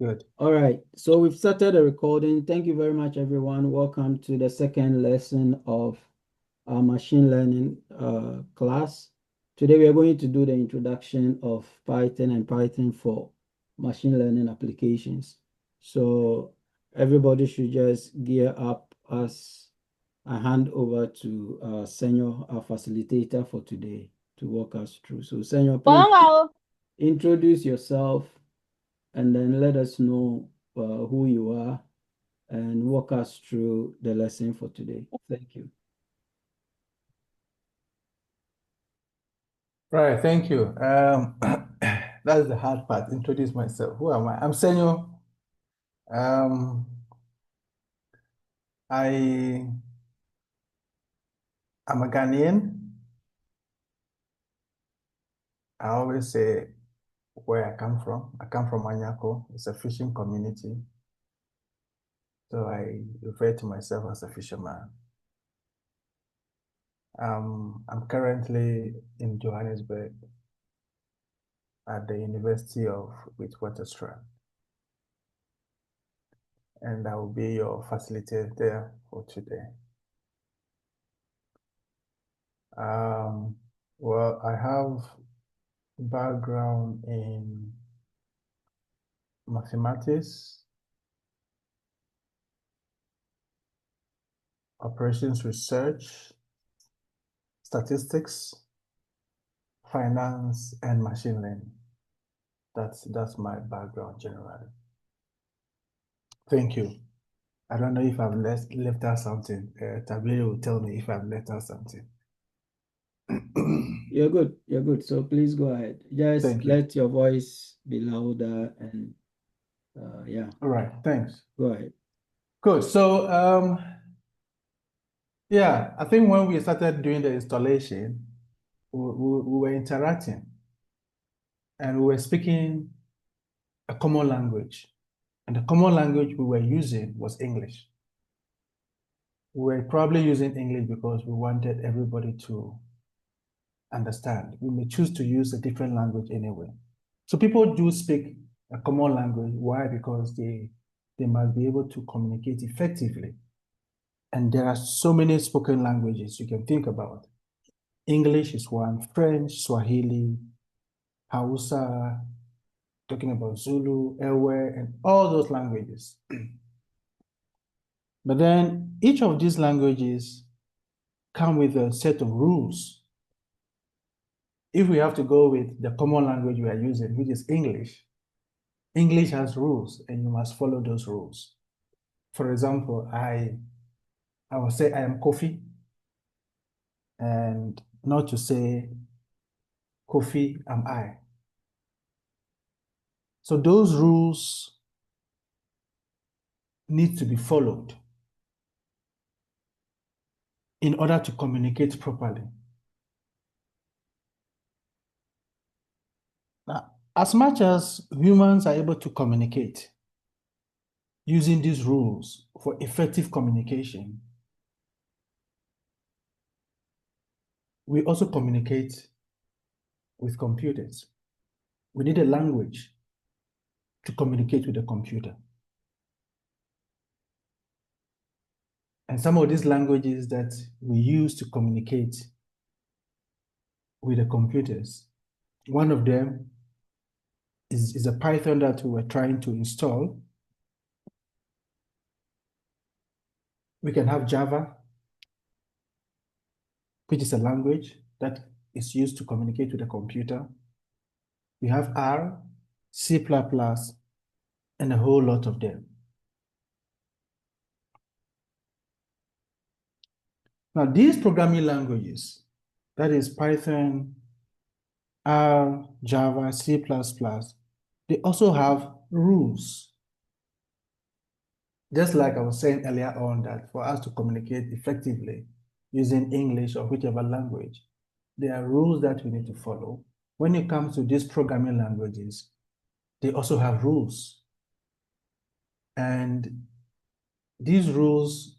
Good. All right, so we've started the recording. Thank you very much, everyone. Welcome to the second lesson of our machine learning class. Today, we are going to do the introduction of Python and Python for machine learning applications. So everybody should just gear up as I hand over to Senor, our facilitator for today, to walk us through. So Senor, please Wow. introduce yourself and then let us know who you are and walk us through the lesson for today. Thank you. Right, thank you. That's the hard part. Introduce myself. Who am I? I'm Senor. Um, I am a Ghanaian. I always say where I come from. I come from Anyako. It's a fishing community. So I refer to myself as a fisherman. I'm currently in Johannesburg at the University of Witwatersrand. And I will be your facilitator for today. Well, I have background in mathematics, operations research, statistics, finance, and machine learning. That's my background generally. Thank you. I don't know if I've left out something. Tabiri will tell me if I've left out something. You're good. You're good. So please go ahead. Just Thank you. let your voice be louder and yeah, All right, thanks. go ahead. Good. So yeah, I think when we started doing the installation, we were interacting and we were speaking a common language. And the common language we were using was English. We were probably using English because we wanted everybody to understand. We may choose to use a different language anyway. So people do speak a common language. Why? Because they must be able to communicate effectively. And there are so many spoken languages you can think about. English is one, French, Swahili, Hausa, talking about Zulu, Ewe, and all those languages. But then each of these languages come with a set of rules. If we have to go with the common language we are using, which is English, English has rules and you must follow those rules. For example, I will say I am Kofi and not to say Kofi am I. So those rules need to be followed in order to communicate properly. Now, as much as humans are able to communicate using these rules for effective communication, we also communicate with computers. We need a language to communicate with the computer. And some of these languages that we use to communicate with the computers, one of them is a Python that we were trying to install. We can have Java, which is a language that is used to communicate with the computer. We have R, C++, and a whole lot of them. Now, these programming languages, that is Python, R, Java, C++, they also have rules. Just like I was saying earlier on, that for us to communicate effectively using English or whichever language, there are rules that we need to follow. When it comes to these programming languages, they also have rules. And these rules,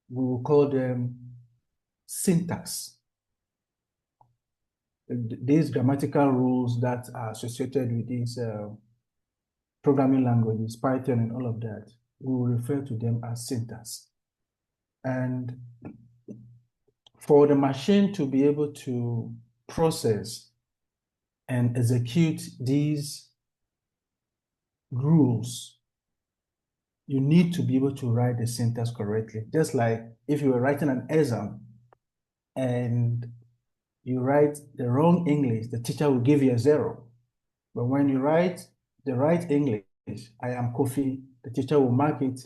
we will call them syntax. These grammatical rules that are associated with these programming languages, Python and all of that, we will refer to them as syntax. And for the machine to be able to process and execute these rules, you need to be able to write the syntax correctly. Just like if you were writing an exam and you write the wrong English, the teacher will give you a 0. But when you write the right English, I am Kofi, the teacher will mark it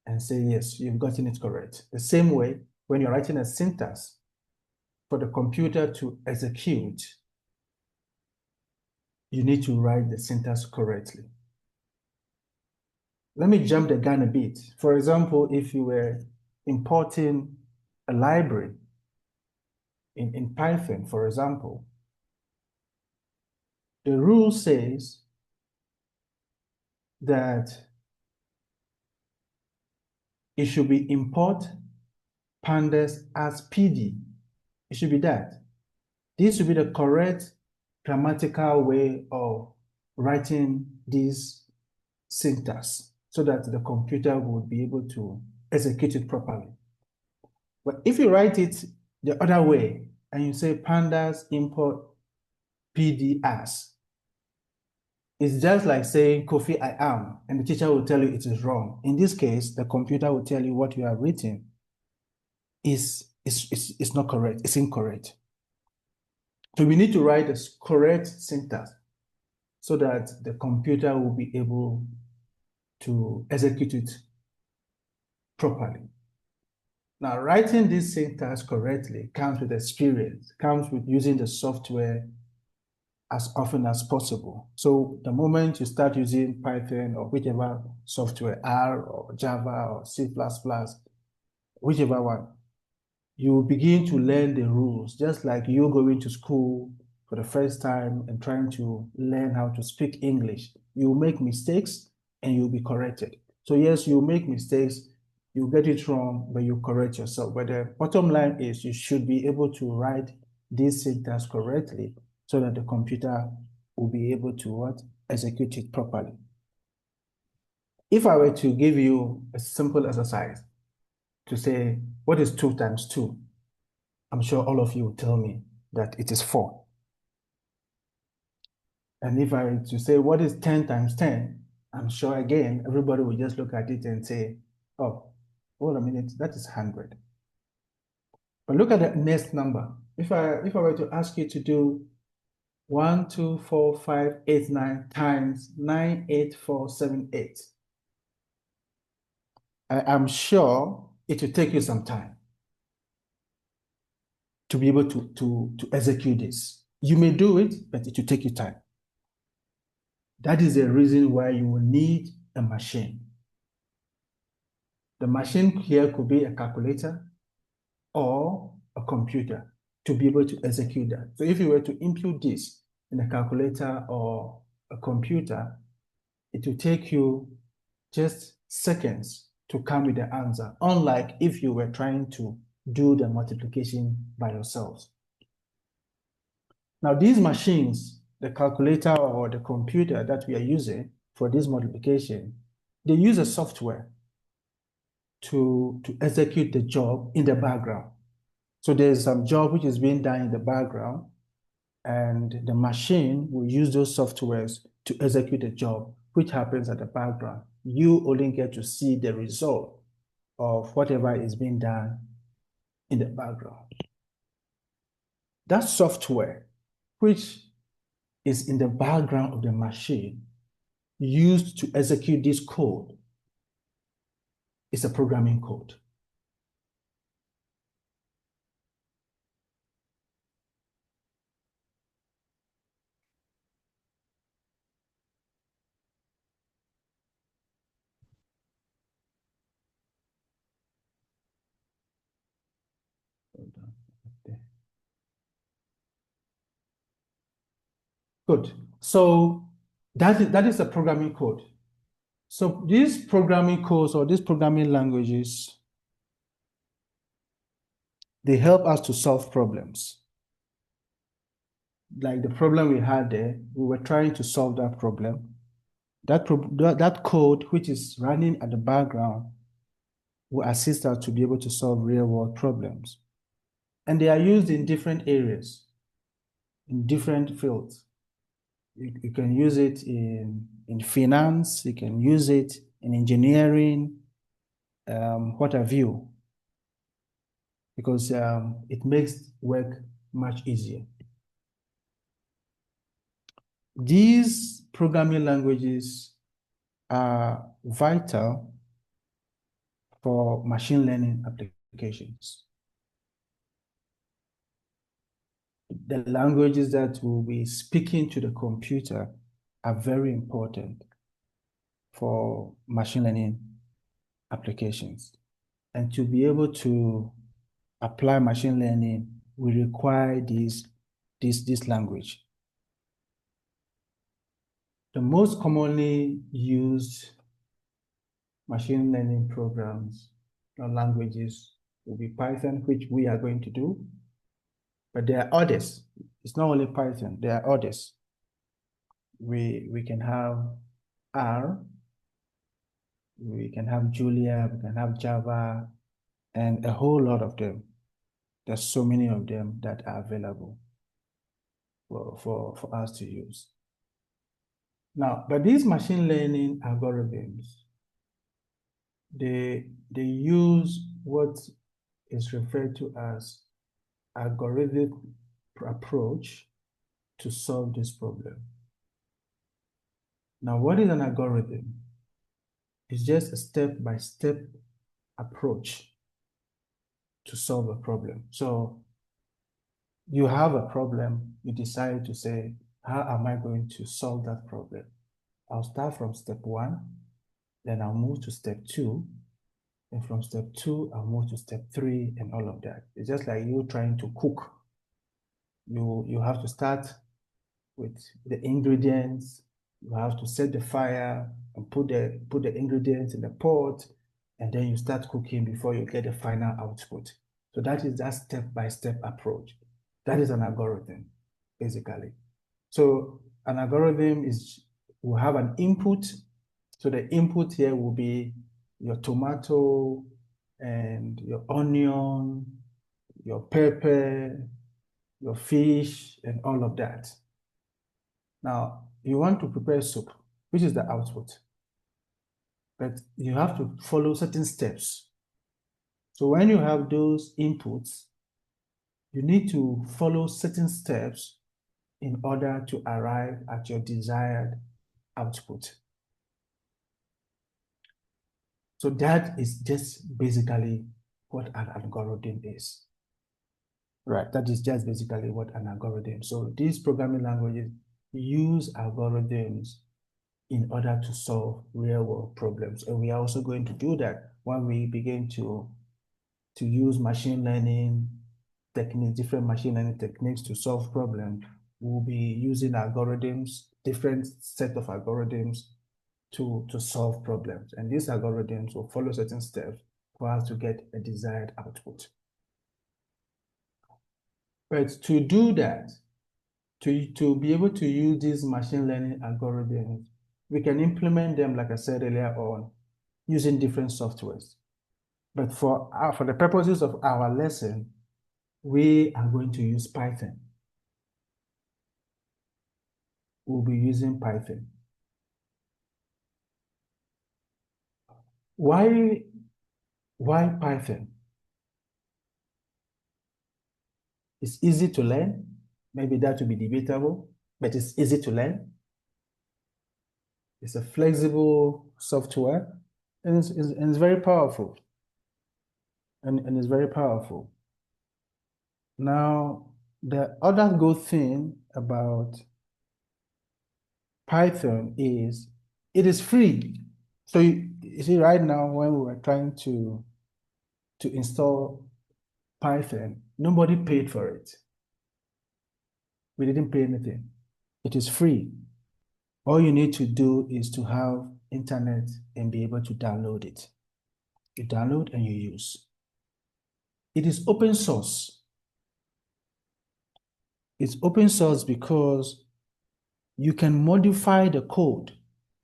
and say, yes, you've gotten it correct. The same way, when you're writing a syntax for the computer to execute, you need to write the syntax correctly. Let me jump the gun a bit. For example, if you were importing a library in Python, for example, the rule says that it should be import pandas as PD. It should be that. This should be the correct grammatical way of writing this syntax so that the computer would be able to execute it properly. But if you write it the other way and you say pandas import PD as, it's just like saying Kofi I am, and the teacher will tell you it is wrong. In this case, the computer will tell you what you have written is not correct, it's incorrect. So we need to write the correct syntax so that the computer will be able to execute it properly. Now, writing this syntax correctly comes with experience, comes with using the software as often as possible. So the moment you start using Python or whichever software, R or Java or C++, whichever one, you will begin to learn the rules, just like you're going to school for the first time and trying to learn how to speak English. You will make mistakes and you'll be corrected. So yes, you make mistakes, you get it wrong, but you correct yourself. But the bottom line is you should be able to write this syntax correctly so that the computer will be able to what? Execute it properly. If I were to give you a simple exercise to say, what is 2 times 2? I'm sure all of you will tell me that it is 4. And if I were to say, what is 10 times 10? I'm sure again, everybody will just look at it and say, oh, hold a minute, that is 100. But look at the next number. If I were to ask you to do 1, 2, 4, 5, 8, 9 times 9, 8, 4, 7, 8, I'm sure it will take you some time to be able to execute this. You may do it, but it will take you time. That is the reason why you will need a machine. The machine here could be a calculator or a computer to be able to execute that. So if you were to input this in a calculator or a computer, it will take you just seconds to come with the answer, unlike if you were trying to do the multiplication by yourselves. Now, these machines, the calculator or the computer that we are using for this multiplication, they use a software to execute the job in the background. So there's some job which is being done in the background, and the machine will use those softwares to execute the job, which happens at the background. You only get to see the result of whatever is being done in the background. That software, which is in the background of the machine, used to execute this code, is a programming code. Good. So that is a programming code. So these programming codes or these programming languages, they help us to solve problems. Like the problem we had there, we were trying to solve that problem. that code which is running at the background will assist us to be able to solve real-world problems. And they are used in different areas, in different fields. You can use it in finance, you can use it in engineering, what have you, because it makes work much easier. These programming languages are vital for machine learning applications. The languages that will be speaking to the computer are very important for machine learning applications. And to be able to apply machine learning, we require this language. The most commonly used machine learning programs or languages will be Python, which we are going to do. But there are others. It's not only Python, there are others. We can have R, we can have Julia, we can have Java, and a whole lot of them. There's so many of them that are available for us to use. Now, but these machine learning algorithms, they use what is referred to as algorithmic approach to solve this problem. Now, what is an algorithm? It's just a step-by-step approach to solve a problem. So you have a problem, you decide to say, how am I going to solve that problem? I'll start from step 1, then I'll move to step 2, and from step 2, I'll move to step 3, and all of that. It's just like you trying to cook. You have to start with the ingredients, you have to set the fire and put the ingredients in the pot, and then you start cooking before you get the final output. So that is that step-by-step approach. That is an algorithm, basically. So an algorithm will have an input. So the input here will be your tomato and your onion, your pepper, your fish, and all of that. Now, you want to prepare soup, which is the output. But you have to follow certain steps. So when you have those inputs, you need to follow certain steps in order to arrive at your desired output. So that is just basically what an algorithm is. Right, that is just basically what an algorithm. So these programming languages use algorithms in order to solve real-world problems. And we are also going to do that when we begin to use machine learning techniques, different machine learning techniques to solve problems. We'll be using algorithms, different set of algorithms to solve problems. And these algorithms will follow certain steps for us to get a desired output. But to do that, to be able to use these machine learning algorithms, we can implement them, like I said earlier on, using different softwares. But for the purposes of our lesson, we are going to use Python. We'll be using Python. Why Python? It's easy to learn. Maybe that will be debatable, but it's easy to learn. It's a flexible software, and it's very powerful. And it's very powerful. Now, the other good thing about Python is it is free. So you see, right now, when we were trying to install Python, nobody paid for it. We didn't pay anything. It is free. All you need to do is to have internet and be able to download it. You download and you use. It is open source. It's open source because you can modify the code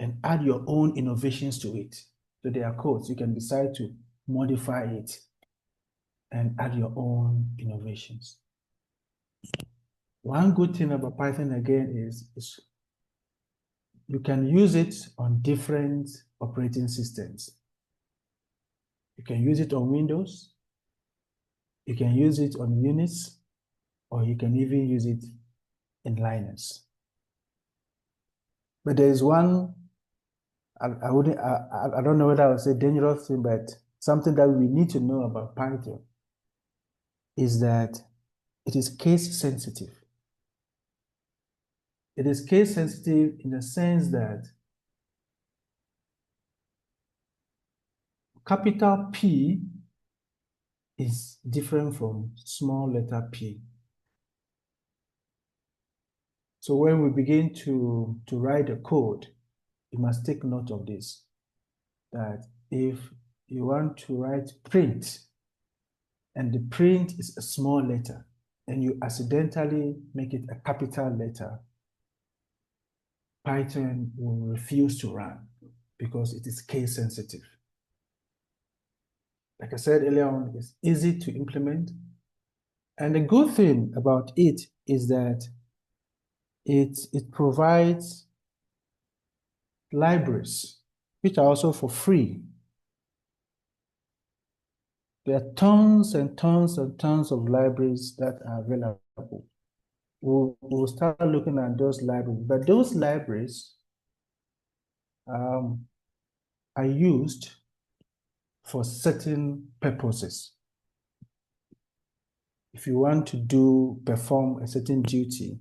and add your own innovations to it. So there are codes. You can decide to modify it and add your own innovations. One good thing about Python again is you can use it on different operating systems. You can use it on Windows, you can use it on Unix, or you can even use it in Linux. But there is one, I don't know whether I would say dangerous thing, but something that we need to know about Python is that it is case sensitive. It is case sensitive in the sense that capital P is different from small letter p. So when we begin to write a code, you must take note of this, that if you want to write print, and the print is a small letter, and you accidentally make it a capital letter, Python will refuse to run because it is case sensitive. Like I said earlier on, it's easy to implement. And the good thing about it is that it provides libraries, which are also for free. There are tons and tons and tons of libraries that are available. We'll start looking at those libraries, but those libraries are used for certain purposes. If you want to perform a certain duty,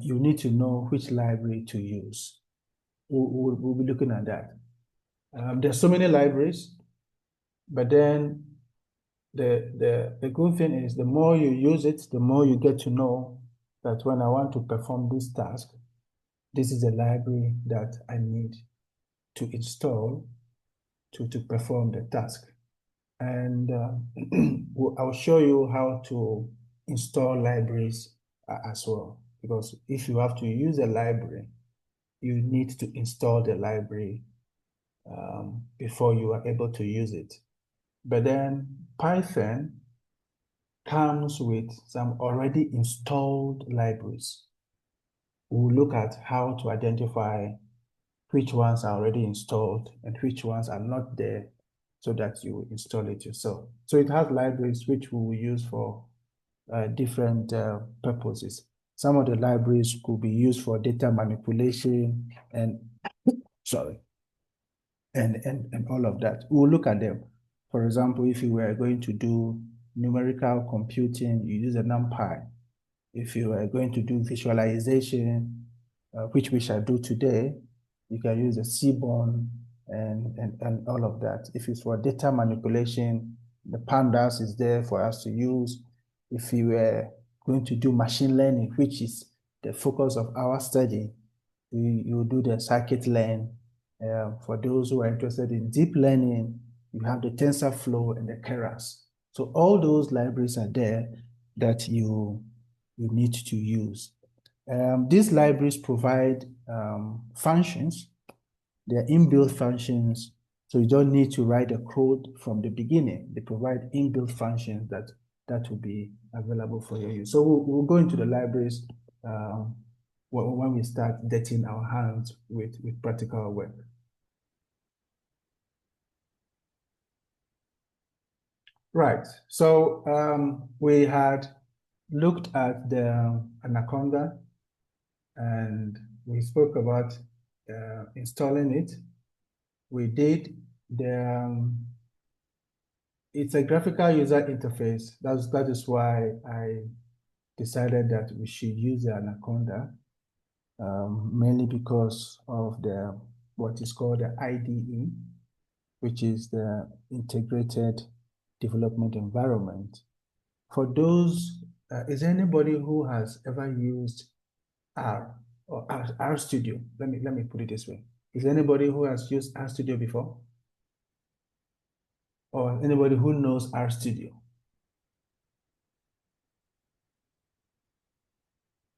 you need to know which library to use. We'll be looking at that. There's so many libraries, but then the good thing is the more you use it, the more you get to know that when I want to perform this task, this is the library that I need to install to perform the task. And I'll show you how to install libraries as well, because if you have to use a library, you need to install the library before you are able to use it. But then Python comes with some already installed libraries. We'll look at how to identify which ones are already installed and which ones are not there so that you install it yourself. So it has libraries which we will use for different purposes. Some of the libraries could be used for data manipulation and, sorry, and all of that. We'll look at them. For example, if you were going to do numerical computing, you use a NumPy. If you are going to do visualization, which we shall do today, you can use a Seaborn and all of that. If it's for data manipulation, the pandas is there for us to use. If you were going to do machine learning, which is the focus of our study, you do the scikit-learn. For those who are interested in deep learning, you have the TensorFlow and the Keras. So all those libraries are there that you need to use. These libraries provide functions. They're inbuilt functions, so you don't need to write the code from the beginning. They provide inbuilt functions that will be available for your use. So we'll go into the libraries when we start getting our hands with practical work. Right, so we had looked at the Anaconda and we spoke about installing it. We did it's a graphical user interface. That is why I decided that we should use the Anaconda, mainly because of what is called the IDE, which is the Integrated Development Environment. For those, is there anybody who has ever used R or RStudio? Let me put it this way. Is there anybody who has used RStudio before? Or anybody who knows RStudio?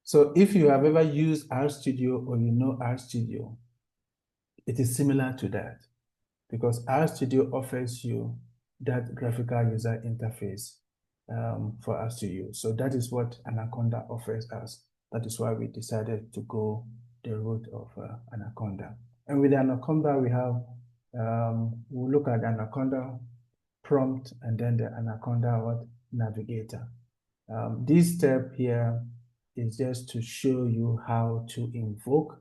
So if you have ever used RStudio or you know RStudio, it is similar to that because RStudio offers you that graphical user interface for us to use. So that is what Anaconda offers us. That is why we decided to go the route of Anaconda. And with Anaconda, we have, we'll look at Anaconda prompt and then the Anaconda navigator. This step here is just to show you how to invoke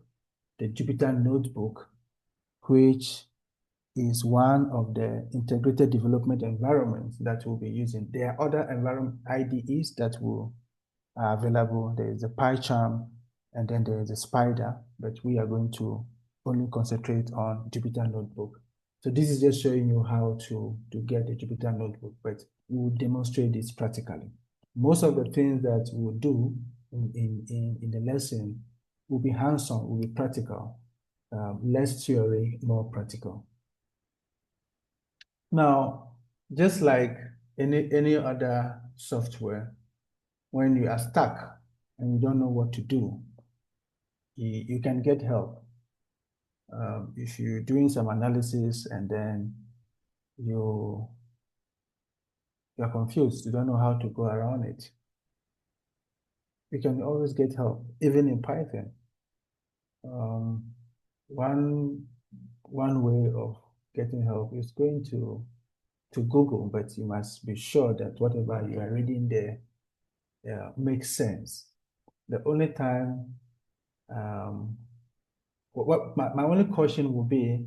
the Jupyter notebook, which is one of the integrated development environments that we'll be using. There are other environment IDEs that are available. There is a PyCharm, and then there is a Spider, but we are going to only concentrate on Jupyter Notebook. So this is just showing you how to get the Jupyter Notebook, but we'll demonstrate this practically. Most of the things that we'll do in the lesson will be hands-on, will be practical. Less theory, more practical. Now, just like any other software, when you are stuck and you don't know what to do, you can get help. If you're doing some analysis and then you're confused, you don't know how to go around it, you can always get help, even in Python. One way of getting help is going to Google, but you must be sure that whatever you are reading there makes sense. The only time, my only caution will be,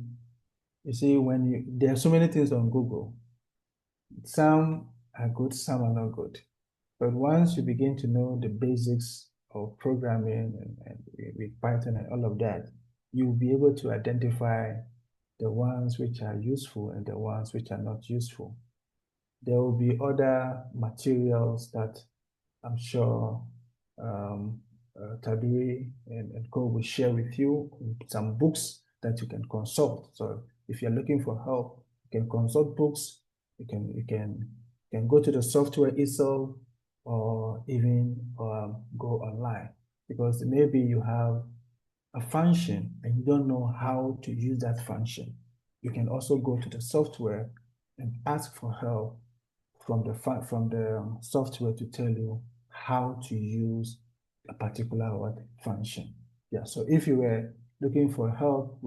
you see, when there are so many things on Google, some are good, some are not good. But once you begin to know the basics of programming and with Python and all of that, you'll be able to identify the ones which are useful and the ones which are not useful. There will be other materials that I'm sure Tabiri and Co will share with you, some books that you can consult. So if you're looking for help, you can consult books. You can go to the software itself, or even go online, because maybe you have a function and you don't know how to use that function. You can also go to the software and ask for help from the software to tell you how to use a particular function. Yeah, so if you were looking for help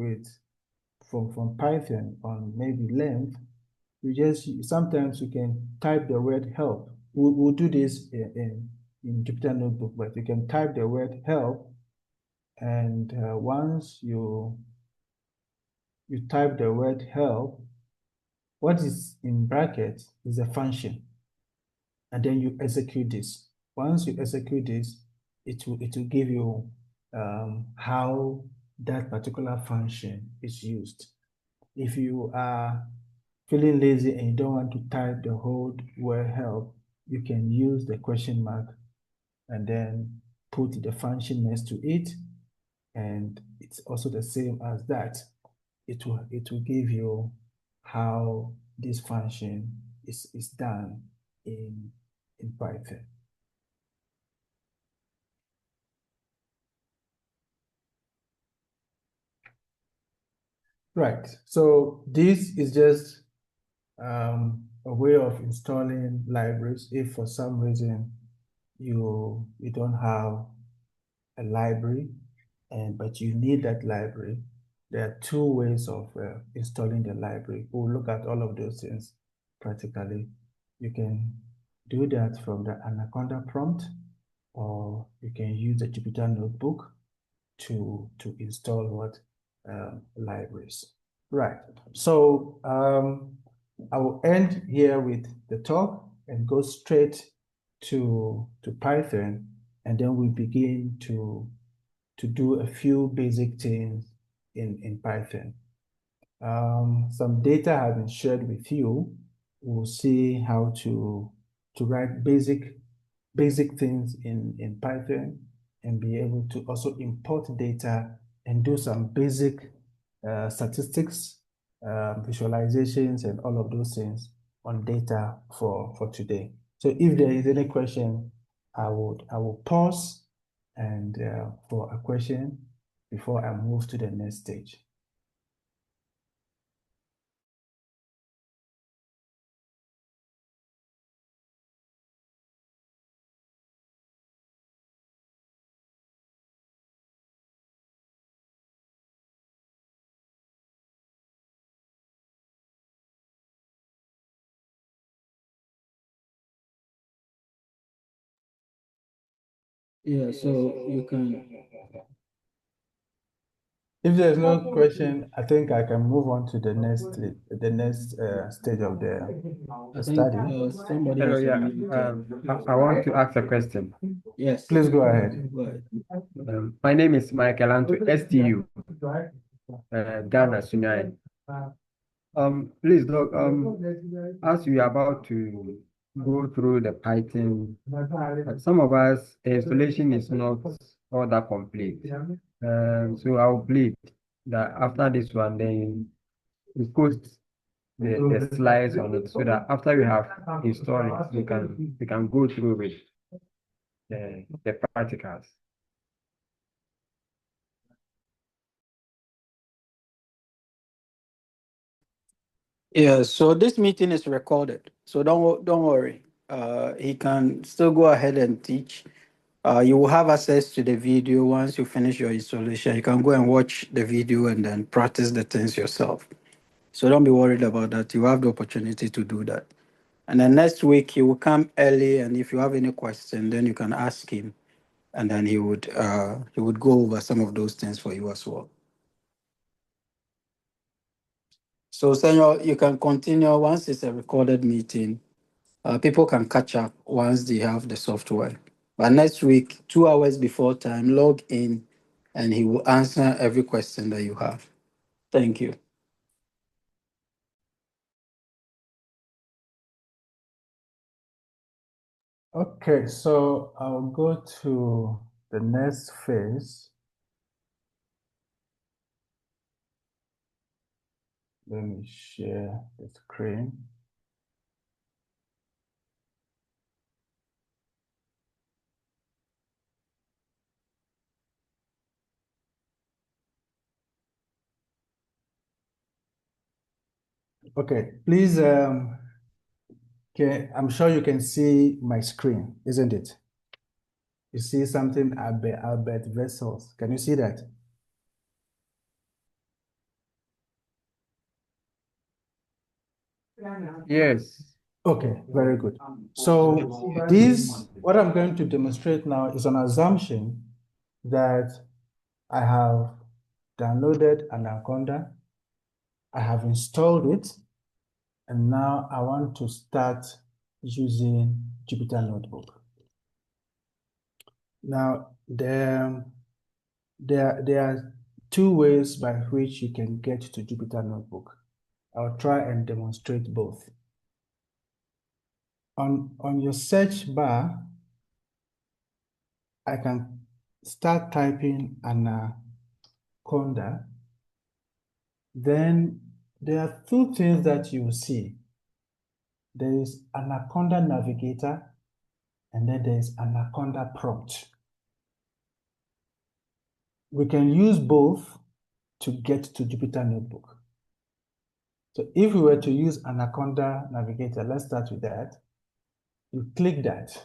from Python on maybe length, sometimes you can type the word help. We'll do this in Jupyter Notebook, but you can type the word help, and once you type the word help, what is in brackets is a function, and then you execute this. Once you execute this, it will give you how that particular function is used. If you are feeling lazy and you don't want to type the whole word help, you can use the question mark and then put the function next to it, and it's also the same as that. It will give you how this function is done in Python. Right, so this is just a way of installing libraries. If for some reason you don't have a library, but you need that library, there are two ways of installing the library. We'll look at all of those things practically. You can do that from the Anaconda prompt, or you can use the Jupyter Notebook to install libraries. Right. So I will end here with the talk and go straight to Python, and then we begin to do a few basic things in Python. Some data has been shared with you. We'll see how to write basic things in Python, and be able to also import data and do some basic statistics, visualizations, and all of those things on data for today. So if there is any question, I will pause and for a question before I move to the next stage. Yeah, so you can. If there's no question, I think I can move on to the next stage of I the think study. somebody Hello, has yeah. unmuted. I want to ask a question. Yes, Please go ahead. go ahead. My name is Michael Anto, STU, Ghana, Sunyani. Please, Doc, as we are about to go through the Python, some of us, the installation is not all that complete. So I'll plead that after this one, then we post the slides on it so that after we have installed it, we can go through with the practicals. Yeah, so this meeting is recorded, so don't worry. He can still go ahead and teach. You will have access to the video once you finish your installation. You can go and watch the video and then practice the things yourself. So don't be worried about that. You have the opportunity to do that. And then next week he will come early, and if you have any question, then you can ask him, and then he would go over some of those things for you as well. So Senor, you can continue once it's a recorded meeting. People can catch up once they have the software. But next week, 2 hours before time, log in and he will answer every question that you have. Thank you. Okay, so I'll go to the next phase. Let me share the screen. Okay, please, I'm sure you can see my screen, isn't it? You see something, Albert Vessels. Can you see that? Yes. Okay, very good. So what I'm going to demonstrate now is an assumption that I have downloaded Anaconda, I have installed it, and now I want to start using Jupyter Notebook. Now, there are two ways by which you can get to Jupyter Notebook. I'll try and demonstrate both. On your search bar, I can start typing Anaconda. Then there are two things that you will see. There is Anaconda Navigator, and then there is Anaconda Prompt. We can use both to get to Jupyter Notebook. So if we were to use Anaconda Navigator, let's start with that. You click that.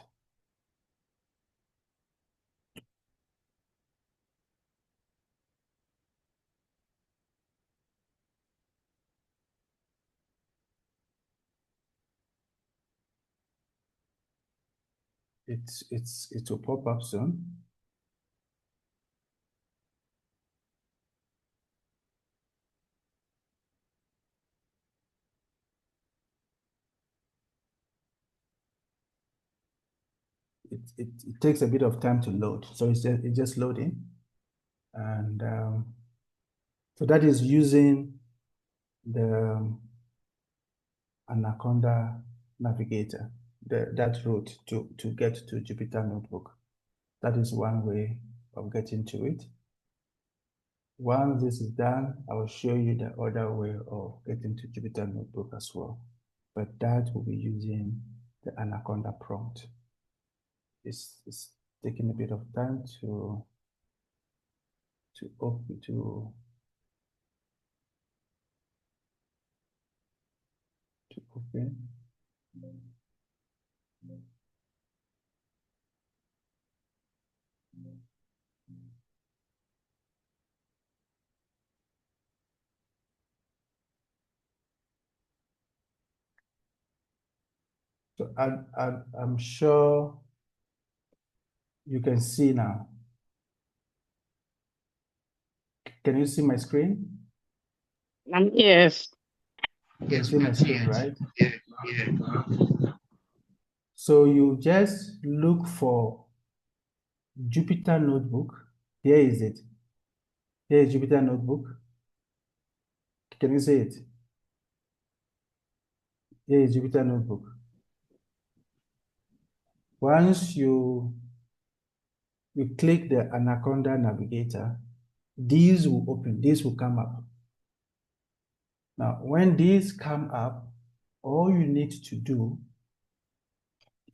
It will pop up soon. It takes a bit of time to load, so it's just loading, and so that is using the Anaconda Navigator, that route to get to Jupyter Notebook. That is one way of getting to it. Once this is done, I will show you the other way of getting to Jupyter Notebook as well. But that will be using the Anaconda prompt. taking a bit of time to open to open. So I'm sure you can see now. Can you see my screen? Yes. You can see my screen, right? So you just look for Jupyter Notebook. Here is it. Here is Jupyter Notebook. Can you see it? Here is Jupyter Notebook. Once you click the Anaconda navigator, these will open, these will come up. Now, when these come up, all you need to do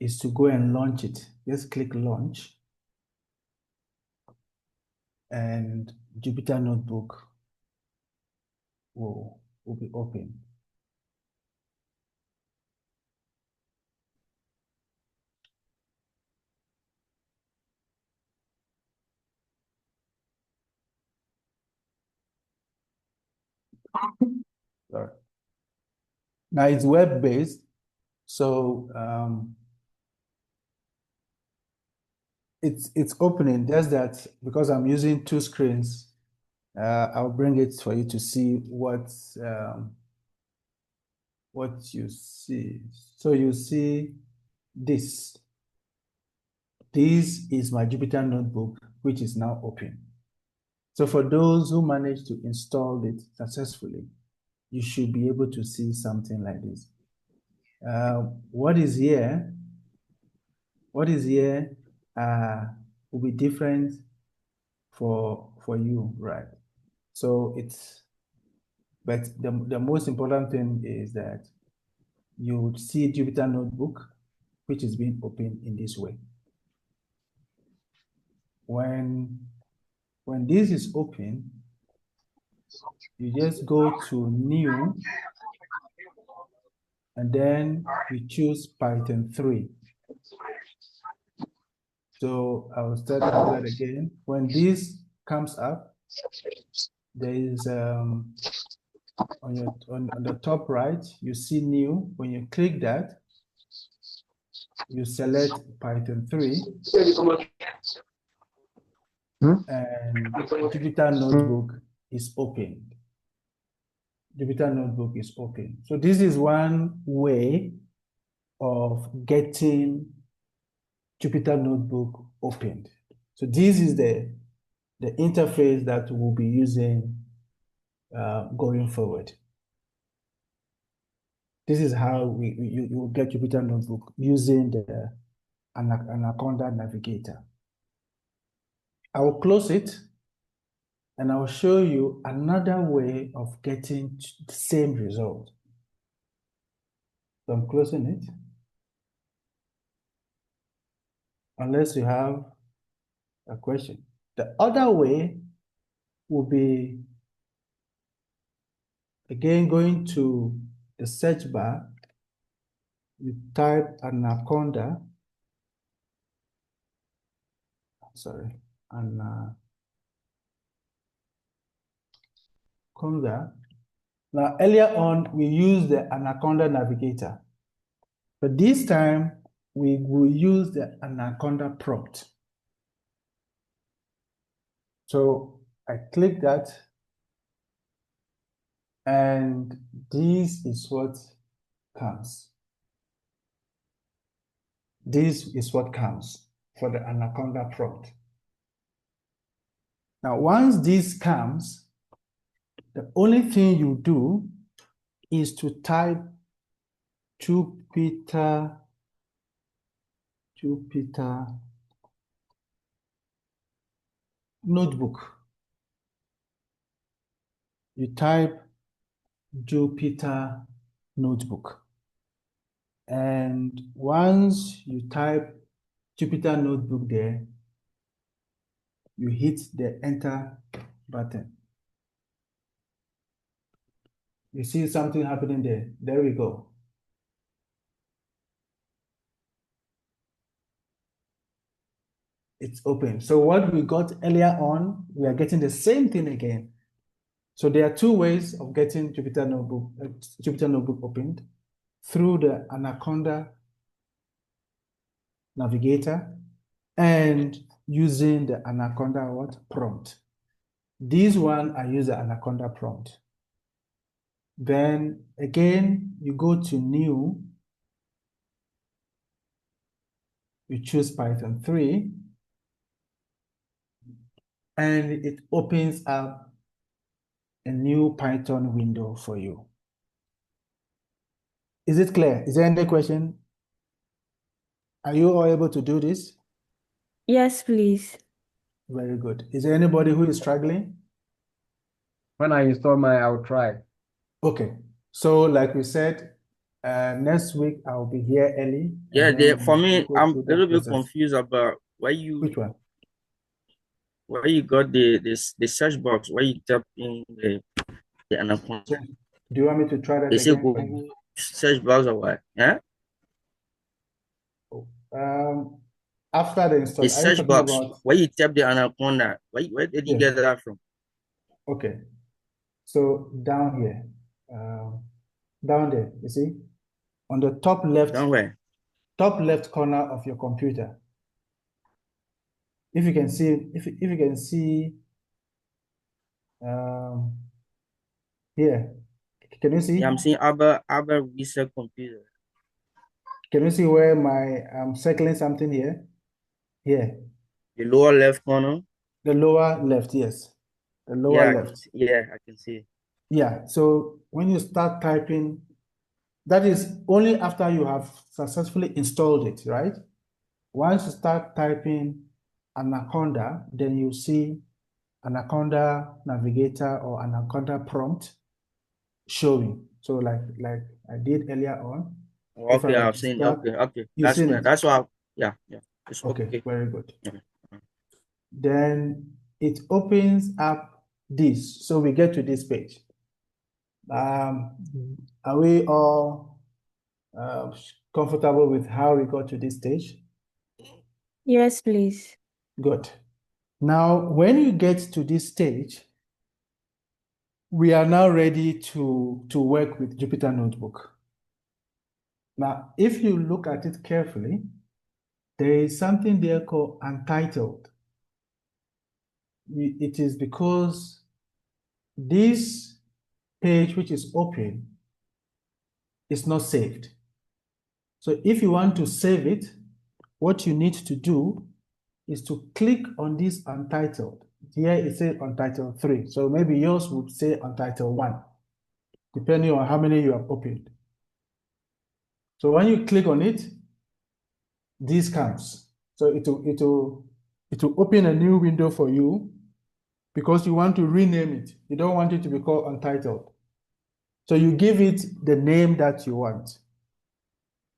is to go and launch it. Just click launch, and Jupyter Notebook will be open. Sorry. Now it's web-based, so it's opening. Just that because I'm using two screens, I'll bring it for you to see what you see. So you see this. This is my Jupyter Notebook, which is now open. So for those who managed to install it successfully, you should be able to see something like this. What is here will be different for you, right? So but the most important thing is that you would see Jupyter Notebook, which is being opened in this way. When this is open, you just go to New, and then you choose Python 3. So I will start that again. When this comes up, there is on the top right, you see New. When you click that, you select Python 3, and Jupyter Notebook is opened. Jupyter Notebook is open. So this is one way of getting Jupyter Notebook opened. So this is the interface that we'll be using going forward. This is how you will get Jupyter Notebook using the Anaconda navigator. I will close it, and I will show you another way of getting the same result. So I'm closing it. Unless you have a question. The other way will be, again, going to the search bar, you type Anaconda, Anaconda. Now, earlier on, we used the Anaconda navigator, but this time we will use the Anaconda prompt. So I click that, and this is what comes. This is what comes for the Anaconda prompt. Now, once this comes, the only thing you do is to type Jupyter Notebook. You type Jupyter Notebook. And once you type Jupyter Notebook there, you hit the enter button. You see something happening there. There we go. It's open. So what we got earlier on, we are getting the same thing again. So there are two ways of getting Jupyter Notebook opened: through the Anaconda navigator and using the Anaconda prompt. This one, I use the Anaconda prompt. Then again, you go to new, you choose Python 3, and it opens up a new Python window for you. Is it clear? Is there any question? Are you all able to do this? Yes, please. Very good. Is there anybody who is struggling? When I install mine, I'll try. Okay. So like we said, next week I'll be here early. Yeah, and then for me, we'll go I'm through a that little bit process. confused about Which one? where you got the search box where you type in the Anaconda. So, do you want me to try that They say again? Google search box or what? Yeah? Um, after the install, The are you search talking box about? where you type the Anaconda. Where did you Yes. get that from? Okay. So down here, down there, you see, on the top left corner of your computer. If you can see, if you can see, here, can you see? Yeah, I'm seeing Albert Research Computer. Can you see where I'm circling something here? Here, The lower left corner. the lower left, yes, the lower Yeah, left. I can see. Yeah. So when you start typing, that is only after you have successfully installed it, right? Once you start typing Anaconda, then you see Anaconda Navigator or Anaconda prompt showing. So like I did earlier on. If I Okay, were I've to seen. start, Okay. you've That's seen clear. it. That's why. Yeah. It's Okay, okay. very good. Okay. Then it opens up this. So we get to this page. Are we all comfortable with how we got to this stage? Yes, please. Good. Now, when you get to this stage, we are now ready to work with Jupyter Notebook. Now, if you look at it carefully, there is something there called untitled. It is because this page, which is open, is not saved. So if you want to save it, what you need to do is to click on this untitled. Here it says untitled 3. So maybe yours would say untitled 1, depending on how many you have opened. So when you click on it, this comes. So it will open a new window for you because you want to rename it. You don't want it to be called untitled. So you give it the name that you want.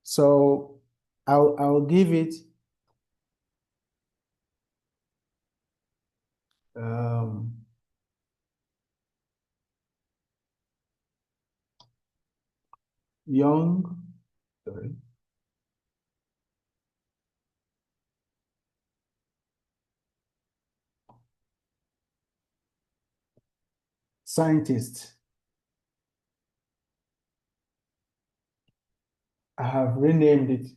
So I'll give it young, sorry. Scientist. I have renamed it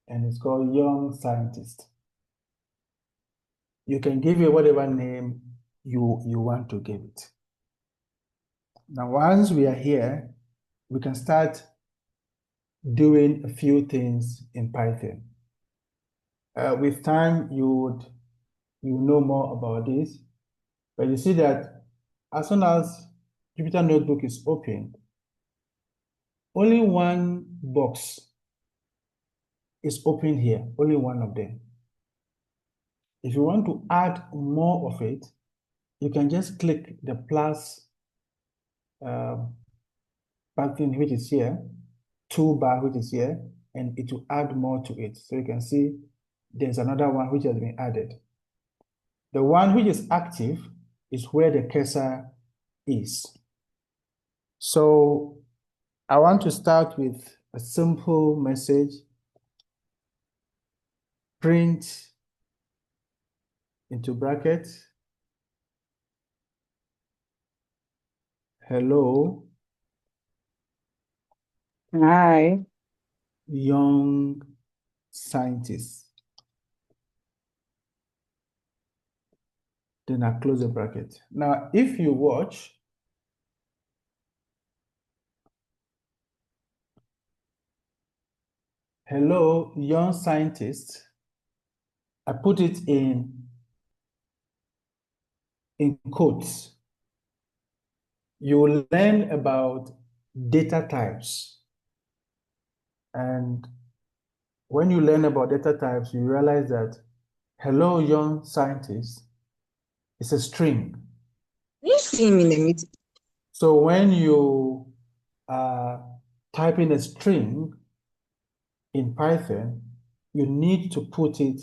and it's called Young Scientist. You can give it whatever name you want to give it. Now, once we are here, we can start doing a few things in Python. With time, you know more about this, but you see that as soon as Jupyter Notebook is open, only one box is open here, only one of them. If you want to add more of it, you can just click the plus button, which is here, toolbar, which is here, and it will add more to it. So you can see there's another one which has been added. The one which is active is where the cursor is. So I want to start with a simple message. Print into brackets. Hello, Hi. young scientists. Then I close the bracket. Now, if you watch, hello, young scientists, I put it in quotes. You will learn about data types. And when you learn about data types, you realize that hello, young scientists is a string. You see him in the meeting. So when you type in a string in Python, you need to put it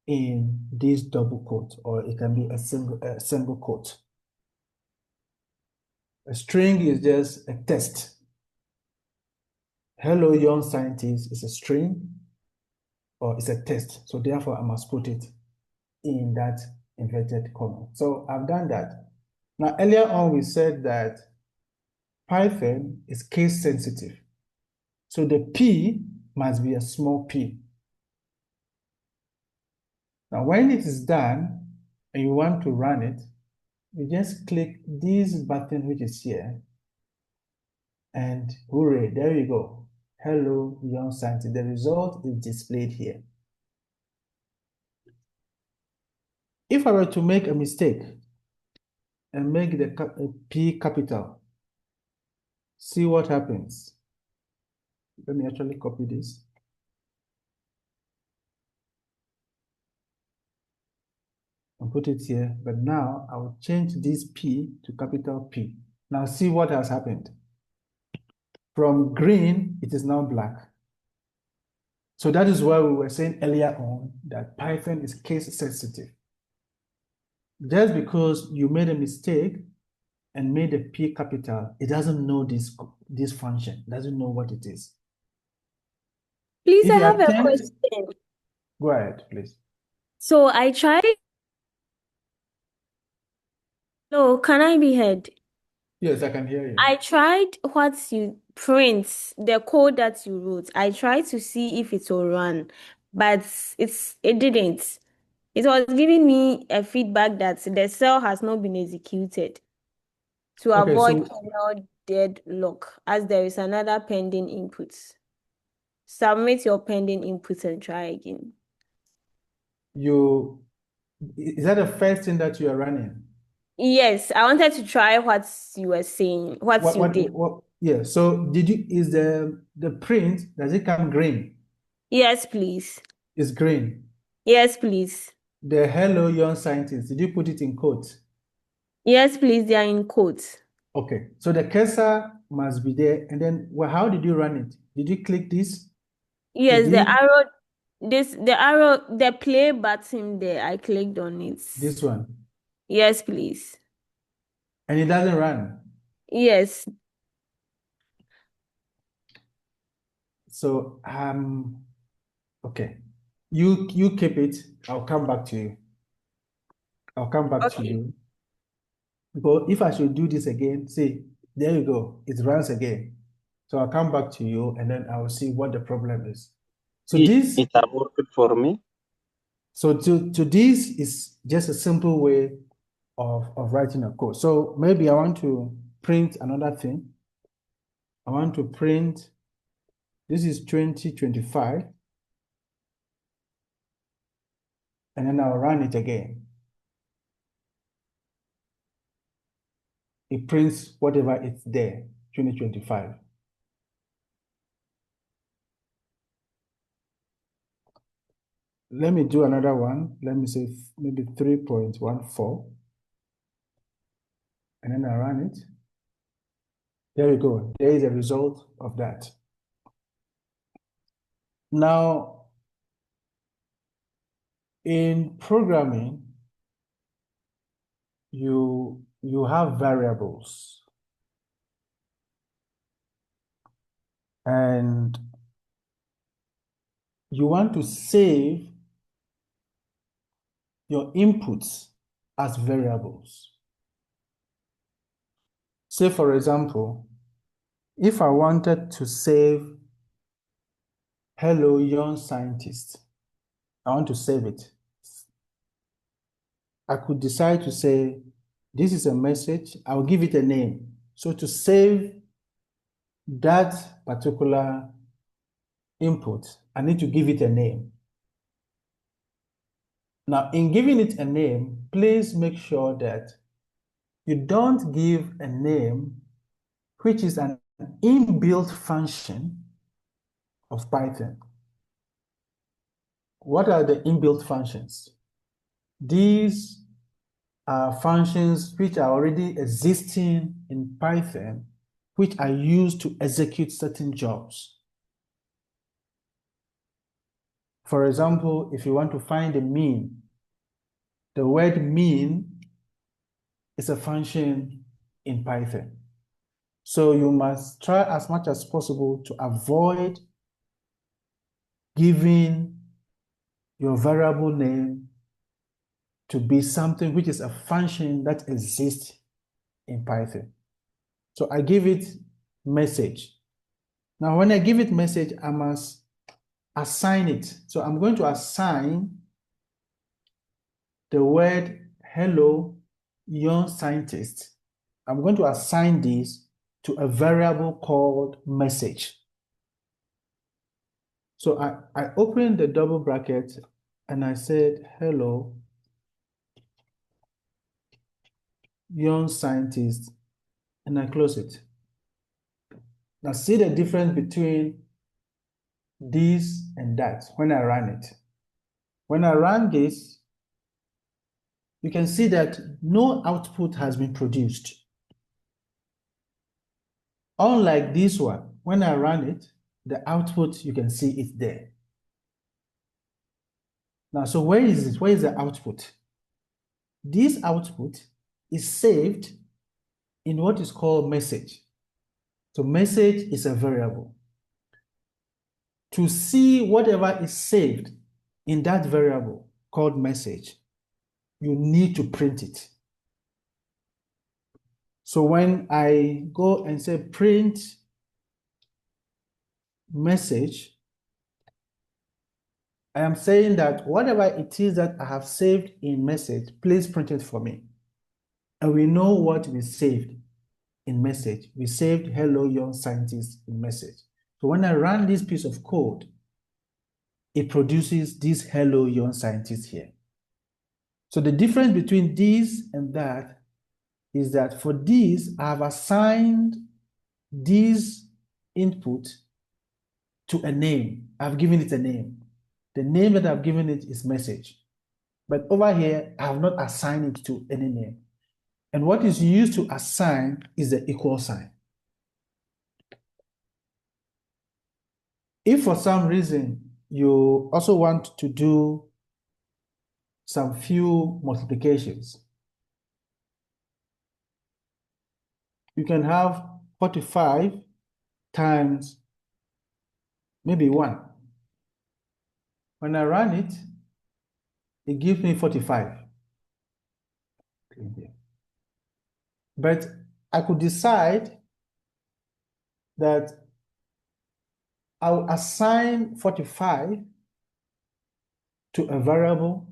in this double quote, or it can be a single quote. A string is just a text. Hello, young scientist is a string, or it's a text. So therefore, I must put it in that inverted comma. So I've done that. Now, earlier on, we said that Python is case sensitive. So the P must be a small p. Now, when it is done and you want to run it, you just click this button which is here, and hooray, there you go. Hello, young scientist. The result is displayed here. If I were to make a mistake and make the P capital, see what happens. Let me actually copy this. And put it here, but now I will change this P to capital P. Now see what has happened. From green, it is now black. So that is why we were saying earlier on that Python is case sensitive. Just because you made a mistake and made a P capital, it doesn't know this function, it doesn't know what it is. Please, If I you have a attempt, question. go ahead, please. So I tried. No, can I be heard? Yes, I can hear you. I tried what you print, the code that you wrote. I tried to see if it will run, but it didn't. It was giving me a feedback that the cell has not been executed to Okay, avoid so kernel deadlock, as there is another pending input. Submit your pending input and try again. is that the first thing that you are running? Yes, I wanted to try what you were saying, what you did. Yeah, so is the print, does it come green? Yes, please. It's green. Yes, please. The hello young scientist, did you put it in quotes? Yes, please. They are in quotes. Okay, so the cursor must be there. And then, well, how did you run it? Did you click this? Yes, So the arrow, the play button there, I clicked on it. this one, Yes, please. and it doesn't run. Yes. So okay, you keep it. I'll come back to you. I'll come back to Okay. you. But if I should do this again, see, there you go. It runs again. So I'll come back to you, and then I will see what the problem is. So this, It has worked for me. so to this is just a simple way of writing a code. So maybe I want to print another thing. I want to print, this is 2025, and then I'll run it again. It prints whatever it's there, 2025. Let me do another one. Let me say maybe 3.14. And then I run it. There we go. There is a result of that. Now, in programming, you have variables. And you want to save your inputs as variables. Say, for example, if I wanted to save hello, young scientist, I want to save it. I could decide to say, this is a message, I'll give it a name. So to save that particular input, I need to give it a name. Now, in giving it a name, please make sure that you don't give a name which is an inbuilt function of Python. What are the inbuilt functions? These are functions which are already existing in Python, which are used to execute certain jobs. For example, if you want to find the mean, the word mean is a function in Python. So you must try as much as possible to avoid giving your variable name to be something which is a function that exists in Python. So I give it message. Now, when I give it message, I must assign it. So I'm going to assign the word hello, young scientist. I'm going to assign this to a variable called message. So I opened the double bracket and I said, hello, young scientist, and I close it. Now see the difference between this and that when I run it. When I run this, you can see that no output has been produced. Unlike this one, when I run it, the output, you can see it there. Now, so where is it? Where is the output? This output is saved in what is called message. So message is a variable. To see whatever is saved in that variable called message, you need to print it. So when I go and say print message, I am saying that whatever it is that I have saved in message, please print it for me. And we know what we saved in message. We saved hello, young scientist in message. So when I run this piece of code, it produces this hello, young scientist here. So the difference between this and that is that for this, I have assigned this input to a name. I've given it a name. The name that I've given it is message. But over here, I have not assigned it to any name. And what is used to assign is the equal sign. If for some reason you also want to do some few multiplications, you can have 45 times maybe 1. When I run it, it gives me 45. But I could decide that I'll assign 45 to a variable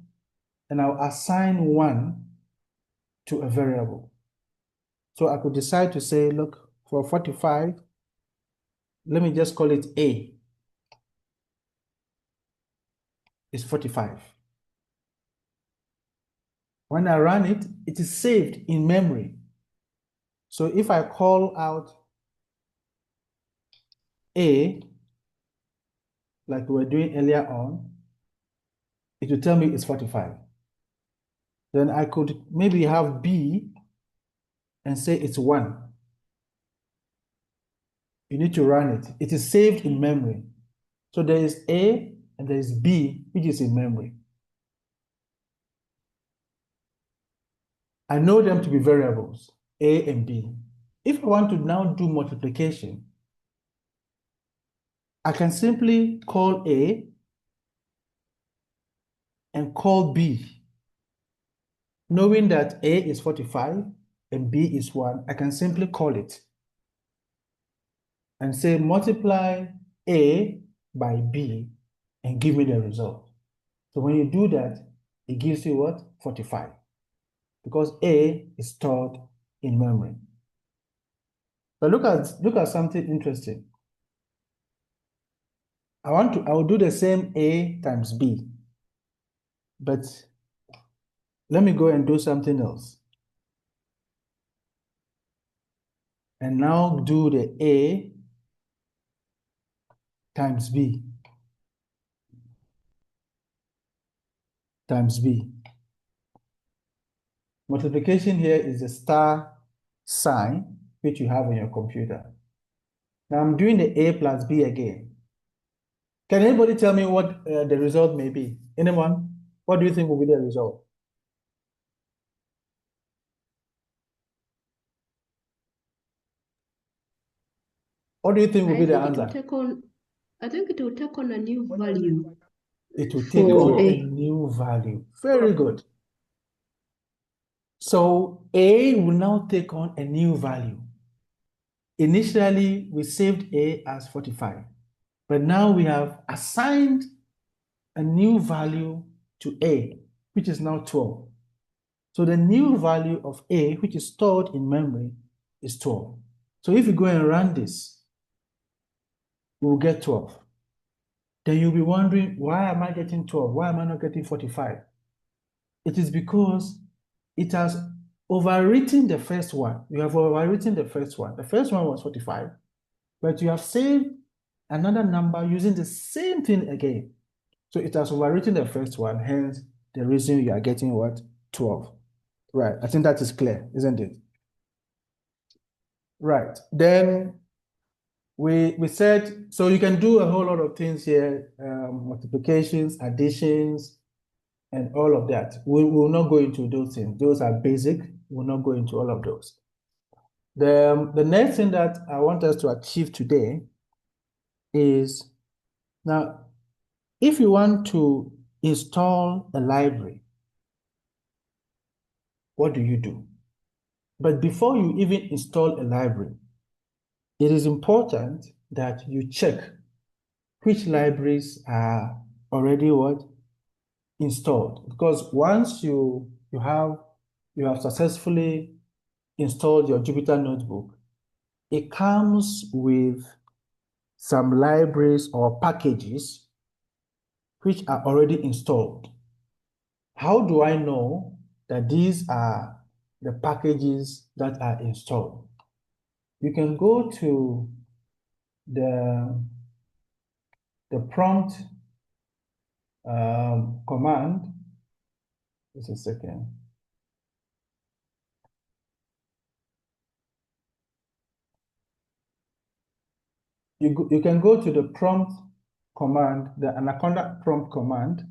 and I'll assign 1 to a variable. So I could decide to say, look, for 45, let me just call it A. It's 45. When I run it, it is saved in memory. So if I call out A, like we were doing earlier on, it will tell me it's 45. Then I could maybe have B and say it's 1. You need to run it. It is saved in memory. So there is A and there is B, which is in memory. I know them to be variables, A and B. If I want to now do multiplication, I can simply call A and call B. Knowing that A is 45 and B is 1, I can simply call it and say multiply A by B and give me the result. So when you do that, it gives you what? 45. Because A is stored in memory. But look at something interesting. I will do the same A times B. But let me go and do something else. And now do the A times B times B. Multiplication here is the star sign, which you have on your computer. Now I'm doing the A plus B again. Can anybody tell me what the result may be? Anyone? What do you think will be the result? What do you think will be the answer? I think it will take on a new value. It will take For on A. a new value. Very good. So A will now take on a new value. Initially, we saved A as 45, but now we have assigned a new value to A, which is now 12. So the new value of A, which is stored in memory, is 12. So if you go and run this, we'll get 12. Then you'll be wondering, why am I getting 12? Why am I not getting 45? It is because it has overwritten the first one. You have overwritten the first one. The first one was 45, but you have saved another number using the same thing again. So it has overwritten the first one, hence the reason you are getting what? 12. Right, I think that is clear, isn't it? Right, then we said, so you can do a whole lot of things here, multiplications, additions, and all of that. We will not go into those things. Those are basic. We'll not go into all of those. The next thing that I want us to achieve today is, now, if you want to install a library, what do you do? But before you even install a library, it is important that you check which libraries are already what? Installed. Because once you have successfully installed your Jupyter notebook, it comes with some libraries or packages which are already installed. How do I know that these are the packages that are installed? You can go to the prompt command. Just a second. You can go to the prompt command, the Anaconda prompt command.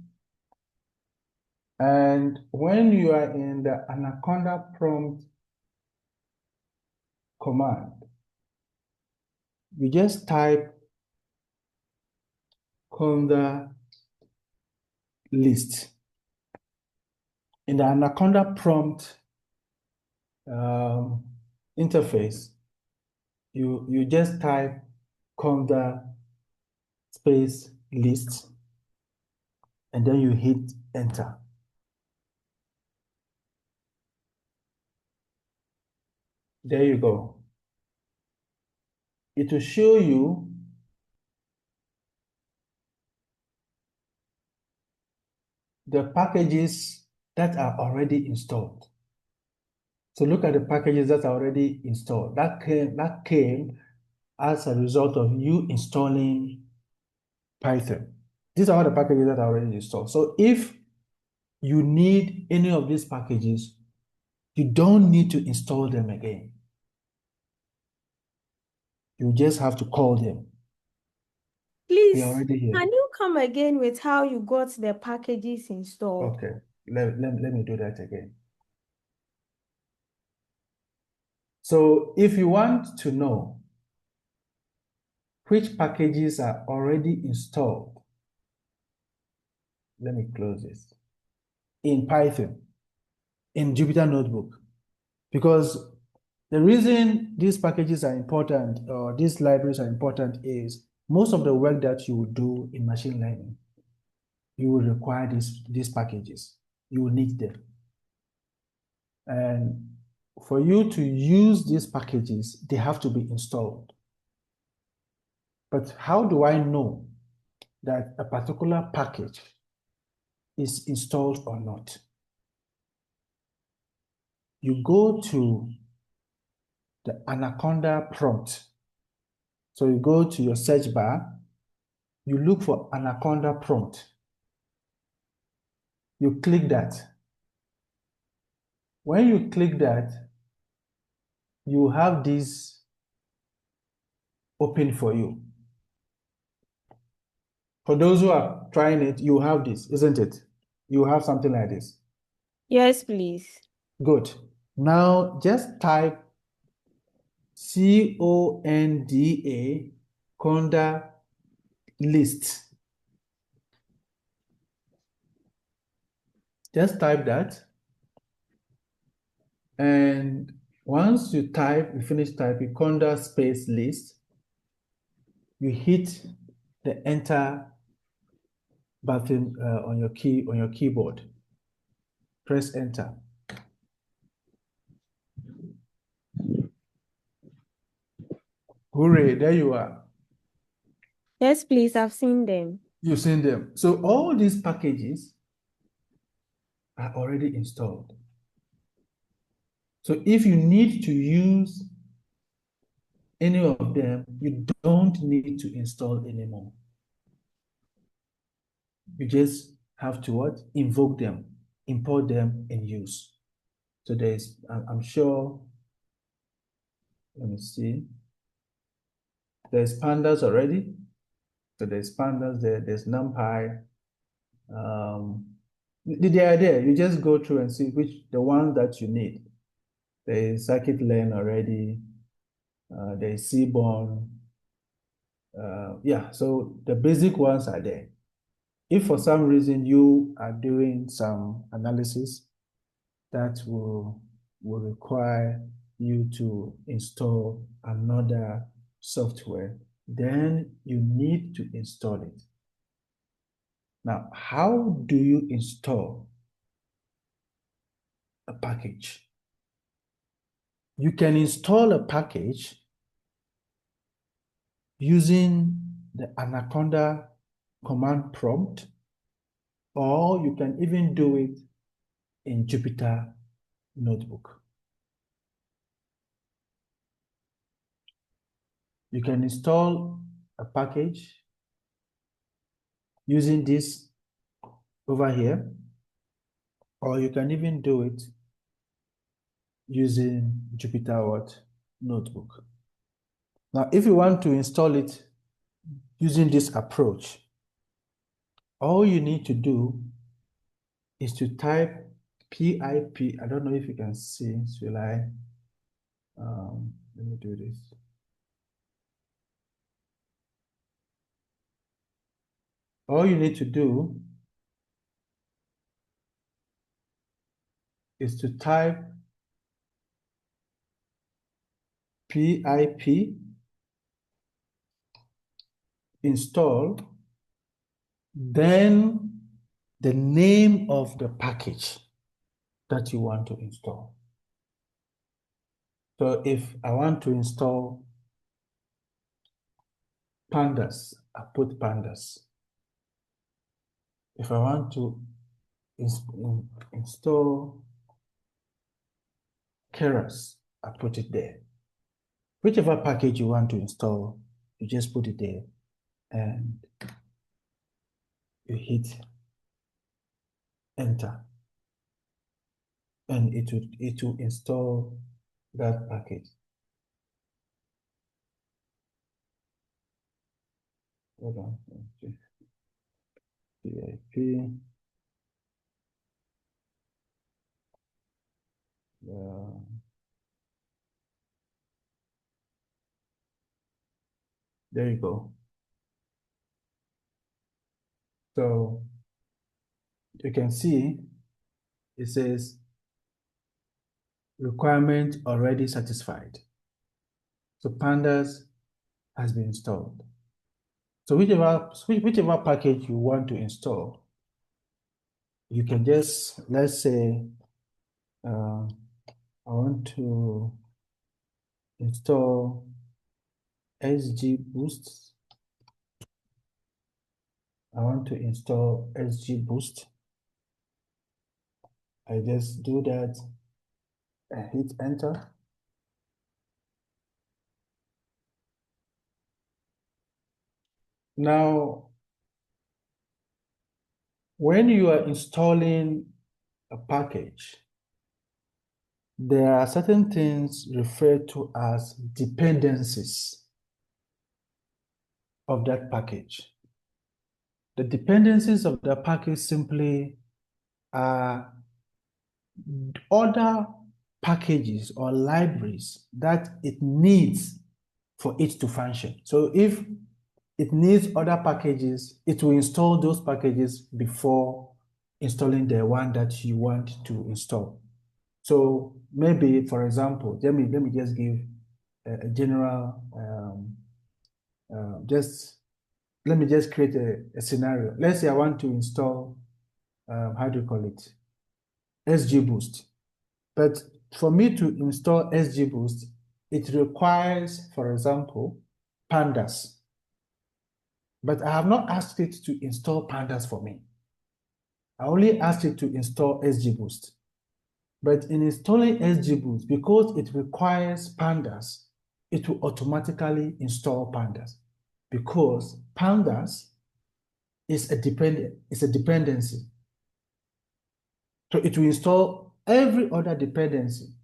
And when you are in the Anaconda prompt command, you just type conda list. In the Anaconda prompt interface, you just type conda space list, and then you hit enter. There you go. It will show you the packages that are already installed. So look at the packages that are already installed. That came as a result of you installing Python. These are all the packages that are already installed. So if you need any of these packages, you don't need to install them again. You just have to call them. Please, They're already here. can you come again with how you got the packages installed? Okay, let me do that again. So if you want to know which packages are already installed, let me close this, in Python, in Jupyter Notebook, because the reason these packages are important or these libraries are important is most of the work that you will do in machine learning, you will require these packages. You will need them. And for you to use these packages, they have to be installed. But how do I know that a particular package is installed or not? You go to the Anaconda prompt. So you go to your search bar, you look for Anaconda prompt. You click that. When you click that, you have this open for you. For those who are trying it, you have this, isn't it? You have something like this. Yes, please. Good. Now just type CONDA conda list. Just type that. And once you finish typing conda space list, you hit the enter button on your keyboard. Press enter. Hooray, there you are. Yes, please. I've seen them. You've seen them. So all these packages are already installed. So if you need to use any of them, you don't need to install anymore. You just have to what? Invoke them, import them, and use. So I'm sure, let me see. There's pandas already. So there's pandas there, there's NumPy. They are there. You just go through and see the one that you need. There's scikit-learn already. There's Seaborn. Yeah, so the basic ones are there. If for some reason you are doing some analysis that will require you to install another software, then you need to install it. Now, how do you install a package? You can install a package using the Anaconda command prompt, or you can even do it in Jupyter Notebook. You can install a package using this over here, or you can even do it using Jupyter Notebook. Now, if you want to install it using this approach, all you need to do is to type pip. I don't know if you can see. Will I? Let me do this. All you need to do is to type pip install, then the name of the package that you want to install. So if I want to install pandas, I put pandas. If I want to install keras, I put it there. Whichever package you want to install, you just put it there and you hit enter. And it will install that package. Hold on. PIP. There you go. So you can see it says requirement already satisfied. So pandas has been installed. So whichever package you want to install, you can just, let's say, I want to install SG Boost. I want to install SG Boost. I just do that and hit enter. Now, when you are installing a package, there are certain things referred to as dependencies of that package. The dependencies of the package simply are other packages or libraries that it needs for it to function. So if it needs other packages, it will install those packages before installing the one that you want to install. So maybe, for example, let me just give a general, let me just create a scenario. Let's say I want to install, how do you call it? SG Boost. But for me to install SG Boost, it requires, for example, pandas. But I have not asked it to install pandas for me. I only asked it to install SG Boost. But in installing SG Boost, because it requires pandas, it will automatically install pandas because pandas is a dependency. So it will install every other dependency,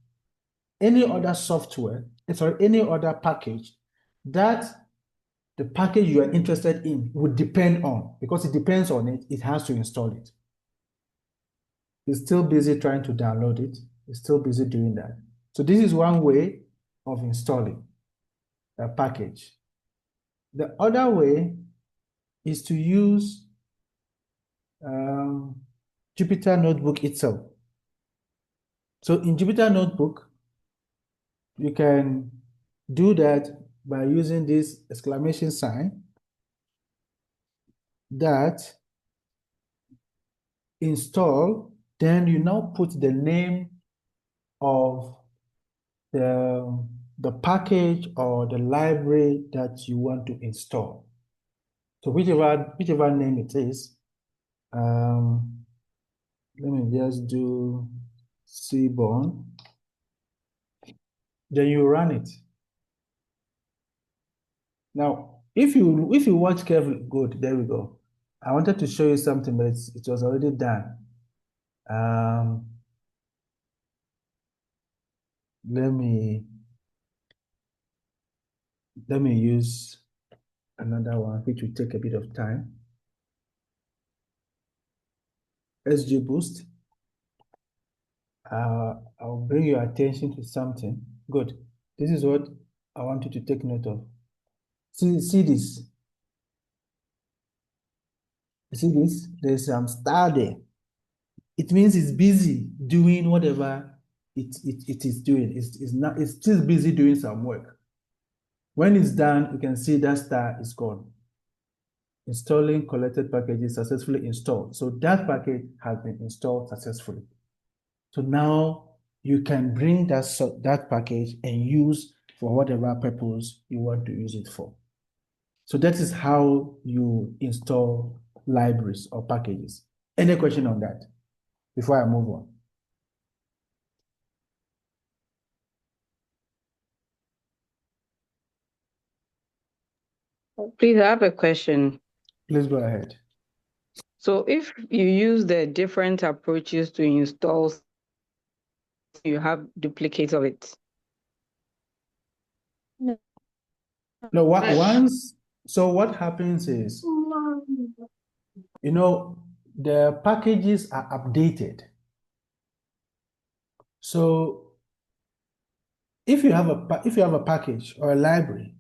any other software, any other package that the package you are interested in would depend on. Because it depends on it, it has to install it. It's still busy trying to download it. It's still busy doing that. So this is one way of installing a package. The other way is to use Jupyter Notebook itself. So in Jupyter Notebook, you can do that by using this exclamation sign that install, then you now put the name of the package or the library that you want to install. So whichever name it is, let me just do Seaborn. Then you run it. Now, if you watch carefully, good, there we go. I wanted to show you something, but it was already done. Let me use another one, which will take a bit of time. SG Boost. I'll bring your attention to something. Good. This is what I want you to take note of. See this. You see this? There's some star there. It means it's busy doing whatever it is doing. It's still busy doing some work. When it's done, you can see that star is gone. Installing collected packages successfully installed. So that package has been installed successfully. So now you can bring that package and use for whatever purpose you want to use it for. So that is how you install libraries or packages. Any question on that before I move on? Please, I have a question. Please go ahead. So if you use the different approaches to install, you have duplicates of it. No, what happens is, the packages are updated. So if you have a package or a library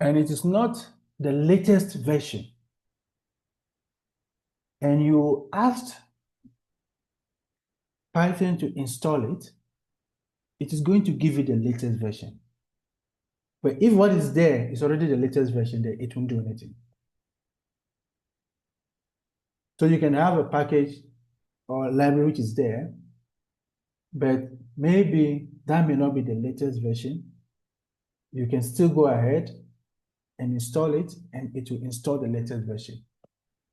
and it is not the latest version, and you asked Python to install it, it is going to give you the latest version. But if what is there is already the latest version, then it won't do anything. So you can have a package or a library which is there, but maybe that may not be the latest version. You can still go ahead and install it, and it will install the latest version.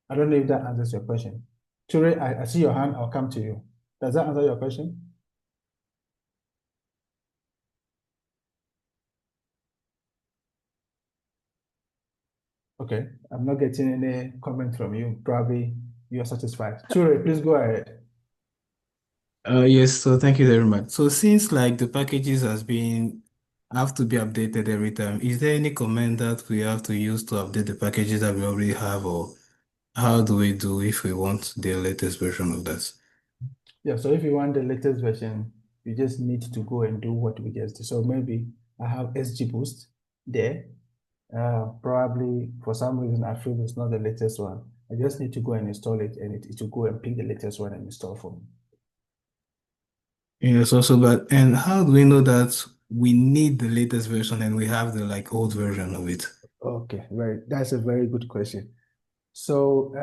I don't know if that answers your question. Ture, I see your hand, I'll come to you. Does that answer your question? Okay, I'm not getting any comment from you. Probably you are satisfied. Ture, please go ahead. Yes, so thank you very much. So since like the packages have to be updated every time, is there any command that we have to use to update the packages that we already have, or how do we do if we want the latest version of that? Yeah, so if you want the latest version, you just need to go and do what we just did. So maybe I have SGBoost there. Probably for some reason I feel it's not the latest one. I just need to go and install it, and it will go and pick the latest one and install for me. Yes, also, and how do we know that we need the latest version and we have the like old version of it? Okay, that's a very good question. So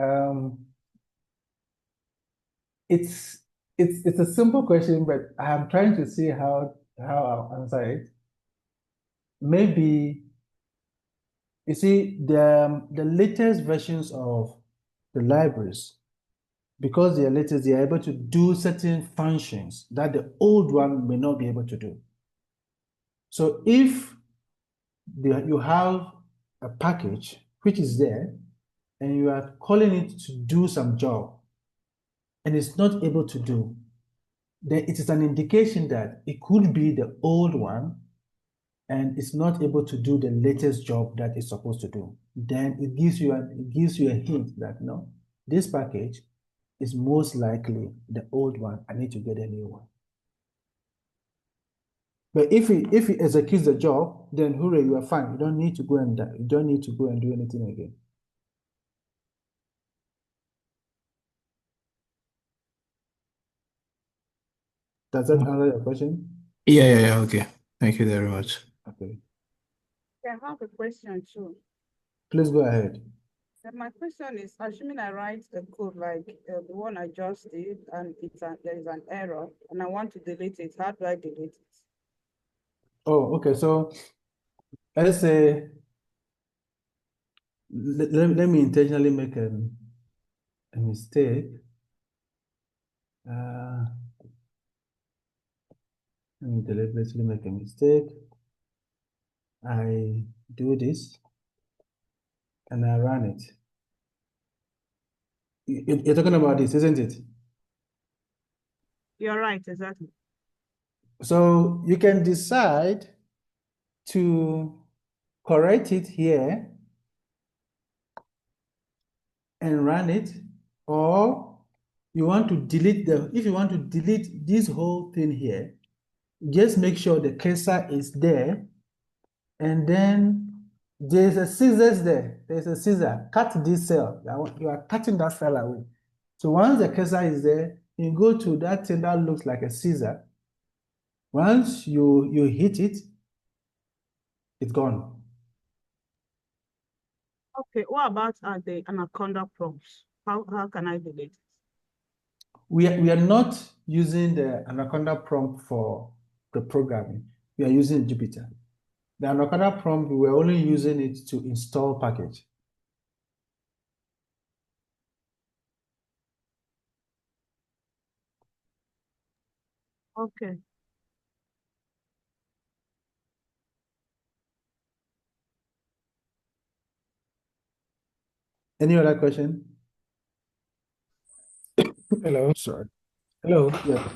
it's a simple question, but I'm trying to see how I'll answer it. Maybe you see the latest versions of the libraries, because they are latest, they are able to do certain functions that the old one may not be able to do. So if you have a package which is there and you are calling it to do some job and it's not able to do, then it is an indication that it could be the old one and it's not able to do the latest job that it's supposed to do. Then it gives you a hint that no, this package is most likely the old one. I need to get a new one. But if it executes the job, then hooray, you are fine. You don't need to go and do anything again. Does that answer your question? Yeah, okay. Thank you very much. Okay. I have a question too. Please go ahead. My question is, assuming I write a code like the one I just did, and there is an error, and I want to delete it, how do I delete it? Oh, okay. So let's say, let me intentionally make a mistake. Let me deliberately make a mistake. I do this and I run it. You're talking about this, isn't it? You're right, exactly. So you can decide to correct it here and run it, or you want to delete if you want to delete this whole thing here, just make sure the cursor is there, and then there's a scissors there. There's a scissor. Cut this cell. You are cutting that cell away. So once the cursor is there, you go to that thing that looks like a scissor. Once you hit it, it's gone. Okay, what about the Anaconda prompts? How can I delete it? We are not using the Anaconda prompt for the programming. We are using Jupyter. The Anaconda prompt, we were only using it to install package. Okay. Any other question? Hello. Sorry. Hello. Yeah.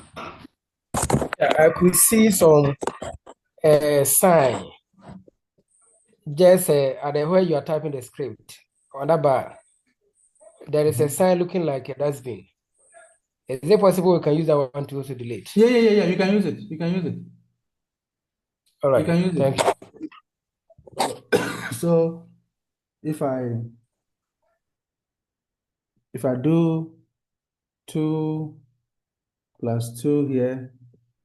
I could see some sign just at the where you are typing the script. On that bar, there is a sign looking like a dustbin. Is it possible we can use that one to also delete? Yeah. You can use it. You can use it. All right. You can use Thank it. you. So if I do 2 plus 2 here,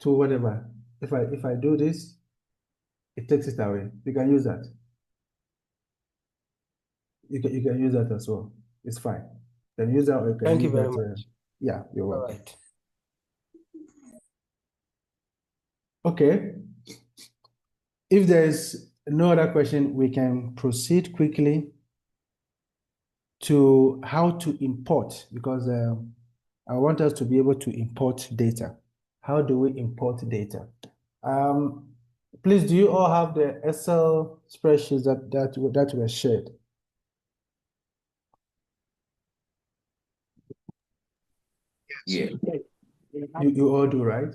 2 whatever, if I do this, it takes it away. You can use that. You can use that as well. It's fine. You can use that or you can Thank you use very that. much. Yeah, you're All welcome. right. Okay. If there's no other question, we can proceed quickly to how to import, because I want us to be able to import data. How do we import data? Please, do you all have the Excel spreadsheets that were shared? Yeah. You all do, right?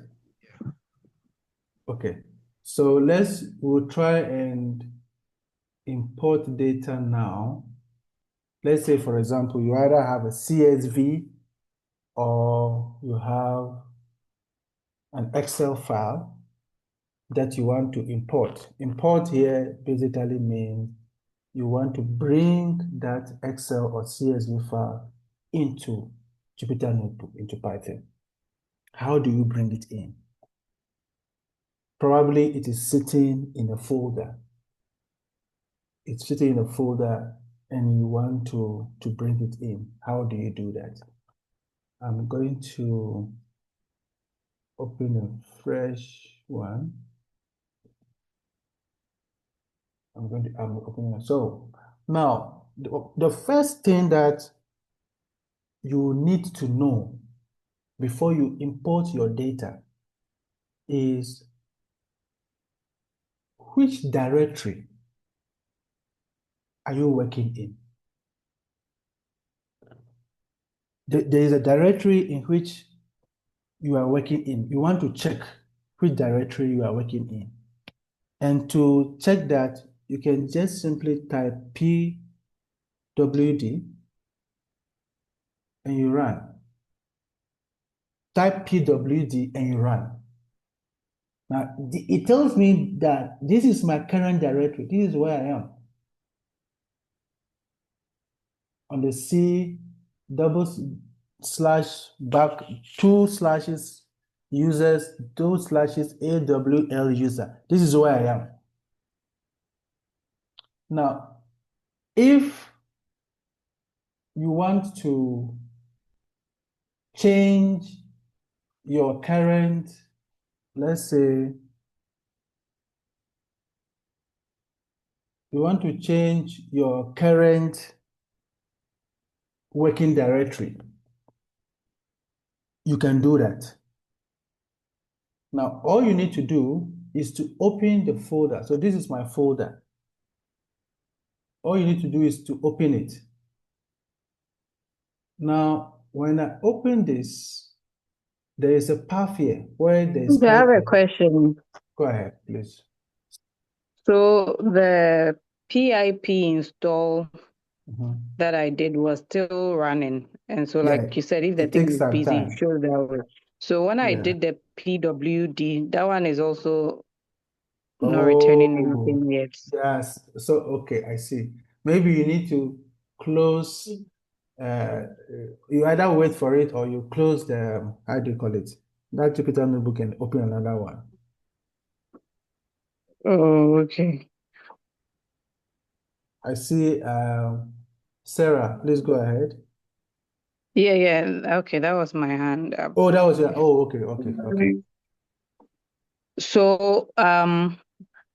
Okay. So we'll try and import data now. Let's say, for example, you either have a CSV or you have an Excel file that you want to import. Import here basically means you want to bring that Excel or CSV file into Jupyter Notebook, into Python. How do you bring it in? Probably it is sitting in a folder. It's sitting in a folder and you want to bring it in. How do you do that? I'm going to open a fresh one. I'm opening it. So now the first thing that you need to know before you import your data is which directory are you working in? There is a directory in which you are working in. You want to check which directory you are working in. And to check that, you can just simply type pwd and you run. Type pwd and you run. Now, it tells me that this is my current directory. This is where I am. On the C /back 2 slashes users 2 slashes AWL user. This is where I am. Now, if you want to change your current, let's say, you want to change your current working directory, you can do that. Now, all you need to do is to open the folder. So this is my folder. All you need to do is to open it. Now, when I open this, there is a path here where there's I have a Python. question. Go ahead, please. So the pip install Mhm. that I did was still running. And so, Yeah, like you said, if the it thing takes is some busy, time. it shows that way. So when I Yeah. did the pwd, that one is also not returning Oh, anything yet. yes. So, okay, I see. Maybe you need to close, you either wait for it or you close the, how do you call it? That Jupyter Notebook and open another one. Oh, okay. I see, Sarah, please go ahead. Yeah. Okay, that was my hand up. Oh, that was your, oh, okay. So,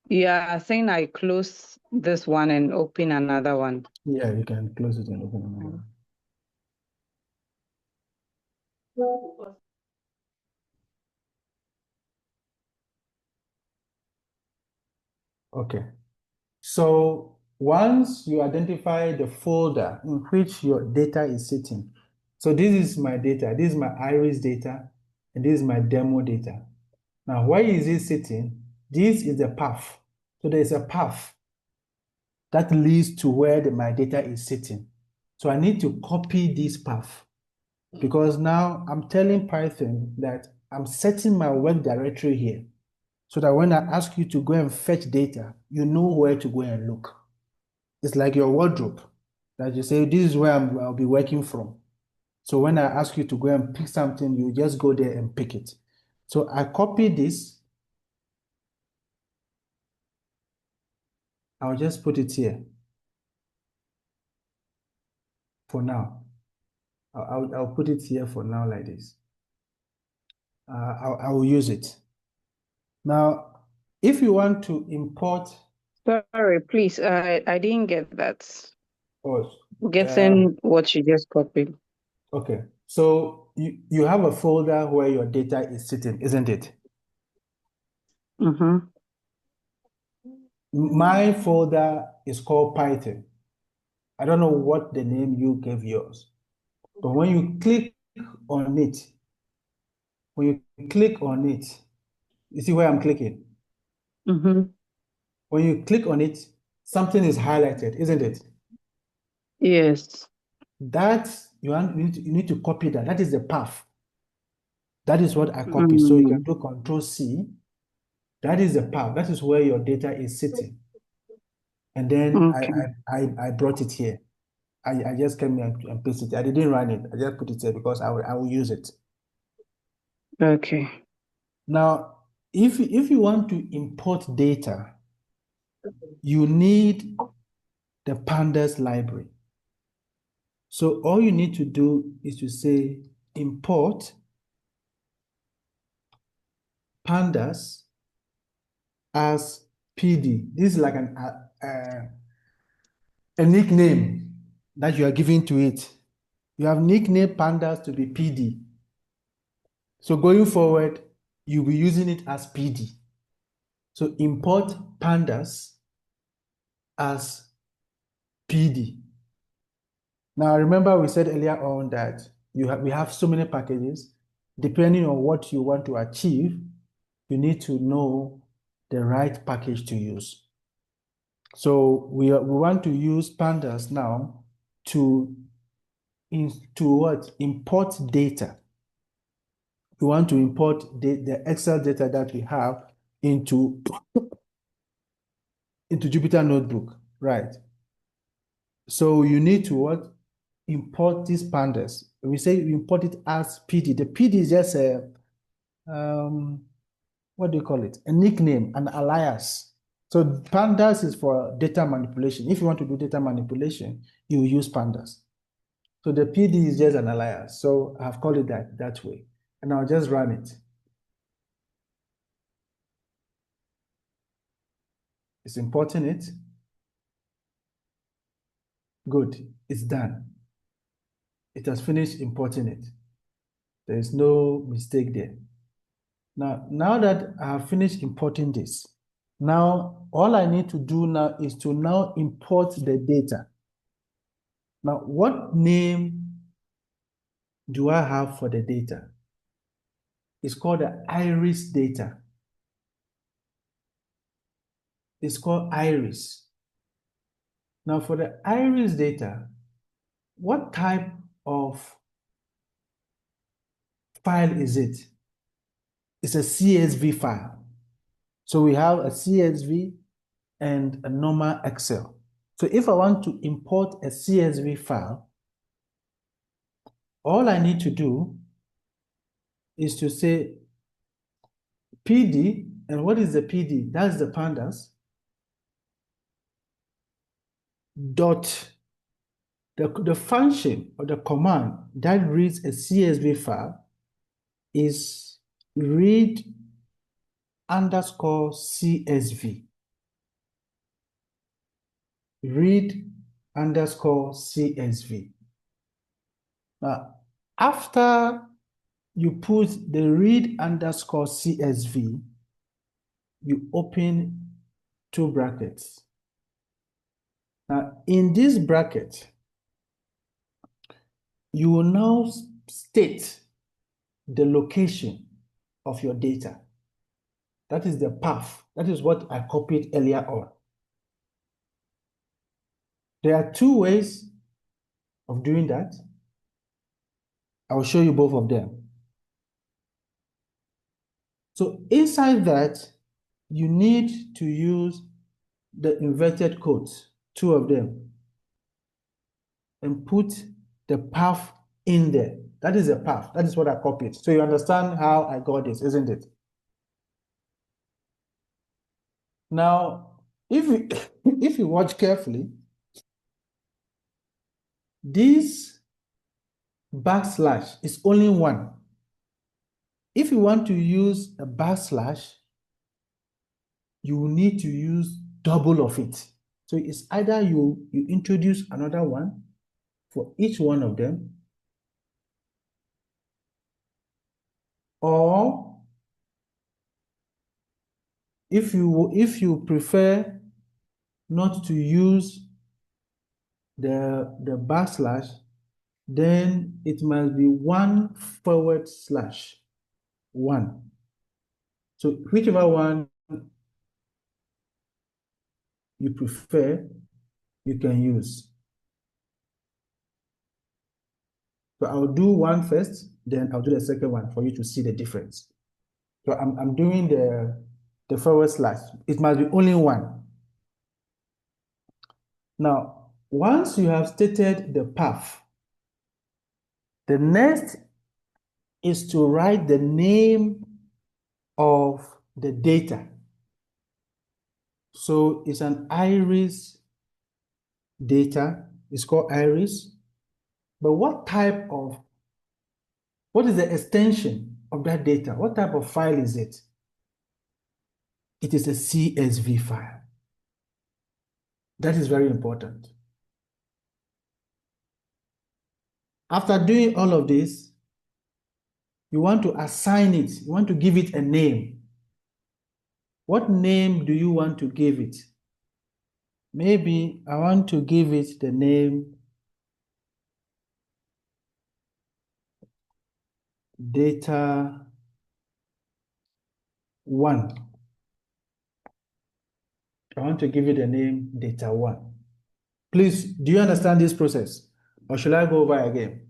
yeah, I think I close this one and open another one. Yeah, you can close it and open another one. Okay. So once you identify the folder in which your data is sitting, so this is my data, this is my iris data, and this is my demo data. Now, where is it sitting? This is the path. So there's a path that leads to where my data is sitting. So I need to copy this path because now I'm telling Python that I'm setting my work directory here so that when I ask you to go and fetch data, you know where to go and look. It's like your wardrobe that you say, this is where I'll be working from. So when I ask you to go and pick something, you just go there and pick it. So I copy this. I'll just put it here for now. I'll put it here for now like this. I will use it. Now, if you want to import. Sorry, please. I didn't get that. Oh, Getting what you just copied. okay. So you have a folder where your data is sitting, isn't it? Mm-hmm. My folder is called Python. I don't know what the name you gave yours, but when you click on it, you see where I'm clicking? Mm-hmm. When you click on it, something is highlighted, isn't it? Yes. That you need to copy that. That is the path. That is what I copy. So you can do Control C. That is the path. That is where your data is sitting. And then Okay. I brought it here. I just came here and pasted it. I didn't run it. I just put it here because I will use it. Okay. Now, if you want to import data, you need the pandas library. So all you need to do is to say import pandas as PD. This is like a nickname that you are giving to it. You have nicknamed pandas to be PD. So going forward, you'll be using it as PD. So import pandas as PD. Now remember we said earlier on that we have so many packages. Depending on what you want to achieve, you need to know the right package to use. So we want to use pandas now to import data. We want to import the Excel data that we have into Jupyter Notebook, right? So you need to import these pandas. We say we import it as PD. The PD is just a what do you call it? A nickname, an alias. So pandas is for data manipulation. If you want to do data manipulation, you use pandas. So the PD is just an alias. So I've called it that way. And I'll just run it. It's importing it. Good, it's done. It has finished importing it. There is no mistake there. Now that I have finished importing this, now all I need to do now is to now import the data. Now, what name do I have for the data? It's called the iris data. It's called iris. Now, for the iris data, what type of file is it? It's a CSV file. So we have a CSV and a normal Excel. So if I want to import a CSV file, all I need to do is to say PD, and what is the PD? That's the pandas, dot, the function or the command that reads a CSV file is read underscore CSV. Read underscore CSV. Now, after you put the read underscore CSV, you open two brackets. Now, in this bracket, you will now state the location of your data. That is the path. That is what I copied earlier on. There are two ways of doing that. I will show you both of them. So inside that, you need to use the inverted quotes. two of them, and put the path in there. That is a path. That is what I copied. So you understand how I got this, isn't it? Now, if you if you watch carefully, this backslash is only one. If you want to use a backslash, you will need to use double of it. So it's either you introduce another one for each one of them, or if you prefer not to use the backslash, then it must be 1/1. So whichever one you prefer, you can use. So I'll do one first, then I'll do the second one for you to see the difference. So I'm doing the /. It must be only one. Now, once you have stated the path, the next is to write the name of the data. So it's an iris data. It's called iris. But what is the extension of that data? What type of file is it? It is a CSV file. That is very important. After doing all of this, you want to assign it. You want to give it a name. What name do you want to give it? Maybe I want to give it the name data 1. I want to give it the name data 1. Please, do you understand this process? Or should I go over again?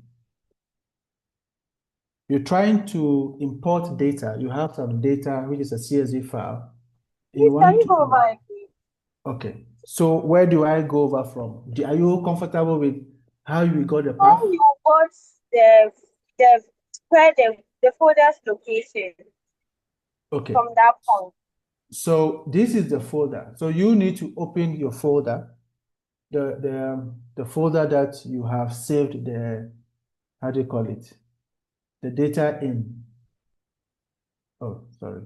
You're trying to import data. You have some data, which is a CSV file. You want to go over again? Okay. So where do I go over from? Are you comfortable with how you got the path? You got the folder's location. Okay. From that point. So this is the folder. So you need to open your folder, the folder that you have saved the, how do you call it? The data in. Oh, sorry.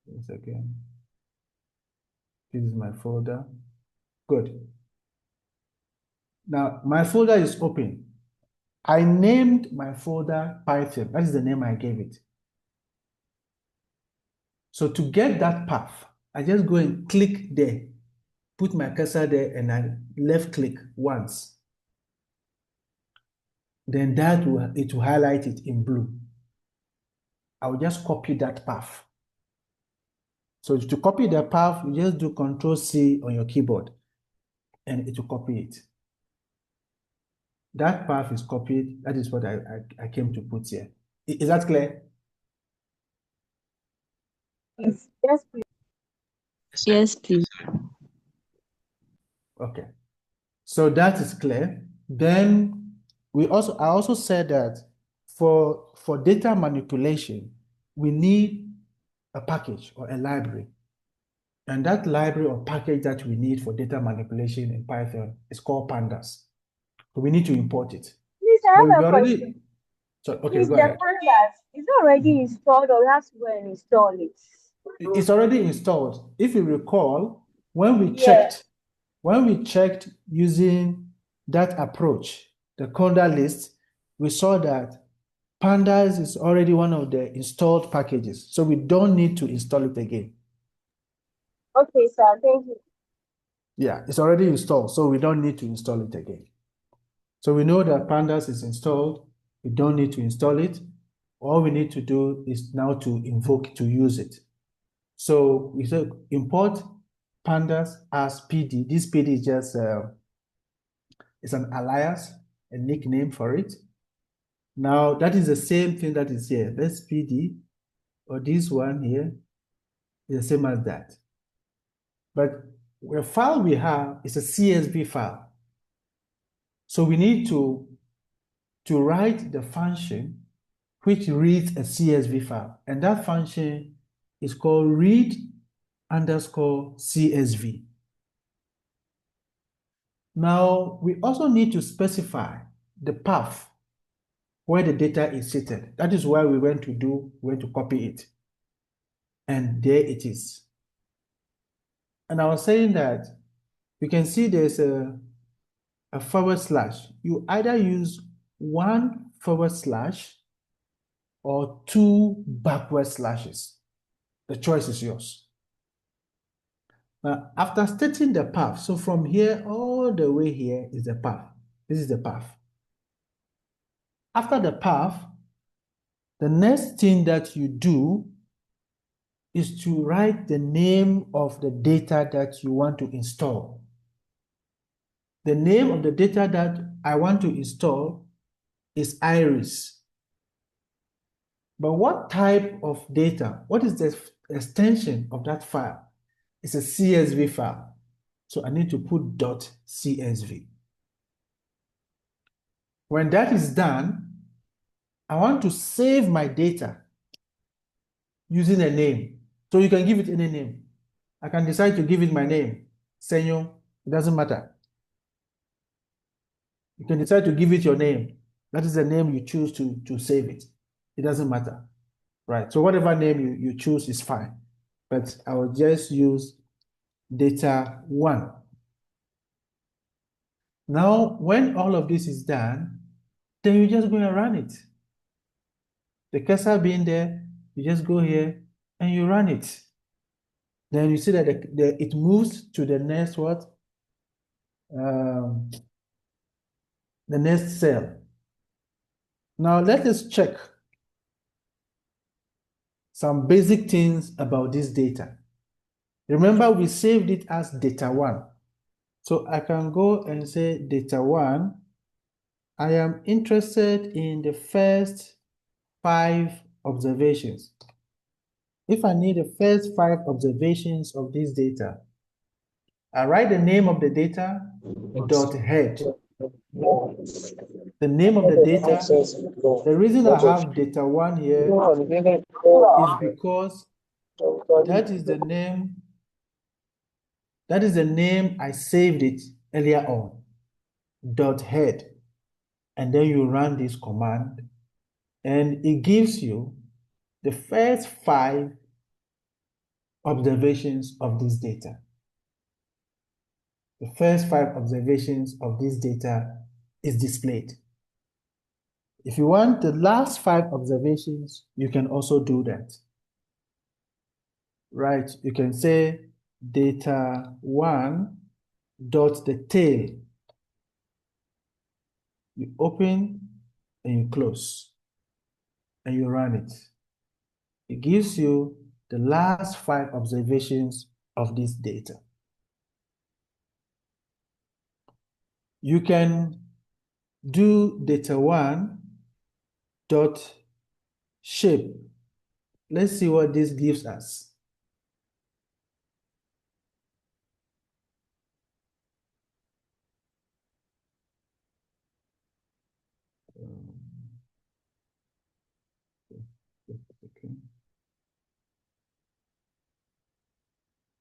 Once again. This is my folder. Good. Now my folder is open. I named my folder Python. That is the name I gave it. So to get that path, I just go and click there, put my cursor there, and I left click once. Then it will highlight it in blue. I will just copy that path. So to copy the path, you just do Ctrl+C on your keyboard, and it will copy it. That path is copied. That is what I came to put here. Is that clear? Yes, please. Yes, please. Okay. So that is clear. Then I also said that for data manipulation, we need a package or a library. And that library or package that we need for data manipulation in Python is called pandas. So we need to import it. Please, I But have a question. So, okay, Please, go the ahead. pandas is already installed, or we have to go and install it? It's already installed. If you recall, when we checked using that approach, the conda list, we saw that pandas is already one of the installed packages. So we don't need to install it again. Okay, sir. Thank you. Yeah, it's already installed, so we don't need to install it again. So we know that pandas is installed. We don't need to install it. All we need to do is now to invoke to use it. So we say import pandas as PD. This PD is just it's an alias, a nickname for it. Now that is the same thing that is here. Let's PD, or this one here is the same as that. But the file we have is a CSV file. So we need to write the function which reads a CSV file. And that function is called read_CSV. Now, we also need to specify the path where the data is seated. That is why we went to copy it. And there it is. And I was saying that you can see there's a /. You either use 1/ or 2 backward slashes. The choice is yours. Now, after stating the path, so from here all the way here is the path. This is the path. After the path, the next thing that you do is to write the name of the data that you want to install. The name of the data that I want to install is iris. But what type of data? What is the extension of that file? It's a CSV file. So I need to put .csv. When that is done, I want to save my data using a name. So you can give it any name. I can decide to give it my name, Senyo. It doesn't matter. You can decide to give it your name. That is the name you choose to save it. It doesn't matter, right? So whatever name you choose is fine. But I will just use data1. Now, when all of this is done, then you just go and run it. The cursor being there, you just go here and you run it. Then you see that it moves to the next what? The next cell. Now let us check some basic things about this data. Remember, we saved it as data1. So I can go and say data1. I am interested in the first 5 observations. If I need the first 5 observations of this data, I write the name of the data, .head. The name of the data. The reason I have data1 here is because that is the name. That is the name I saved it earlier on, .head. And then you run this command, and it gives you the first 5 observations of this data. The first 5 observations of this data is displayed. If you want the last 5 observations, you can also do that. Right, you can say data1 dot the tail. You open and you close and you run it. It gives you the last 5 observations of this data. You can do data1 dot shape. Let's see what this gives us.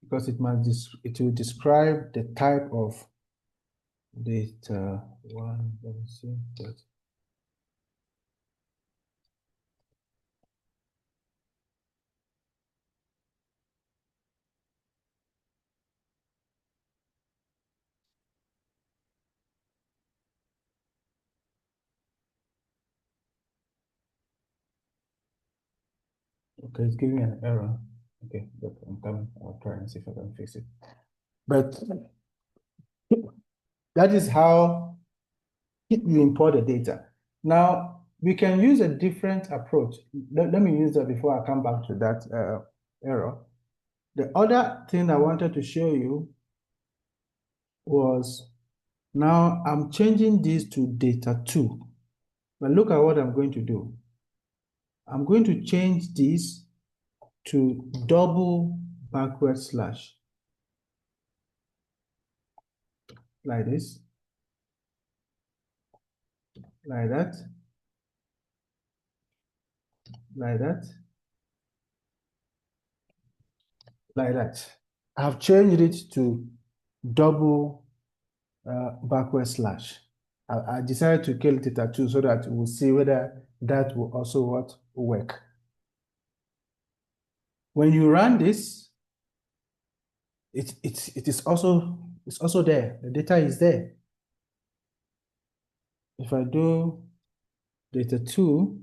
Because it will describe the type of data1. Let me see that. Okay, it's giving me an error. Okay, but I'm coming. I'll try and see if I can fix it. But that is how you import the data. Now, we can use a different approach. Let me use that before I come back to that error. The other thing I wanted to show you was, now I'm changing this to data2. But look at what I'm going to do. I'm going to change this to double backward slash like this, like that, like that, like that. I've changed it to double backward slash. I decided to kill it at 2 so that we'll see whether that will also work. When you run this, it is also there. The data is there. If I do data 2,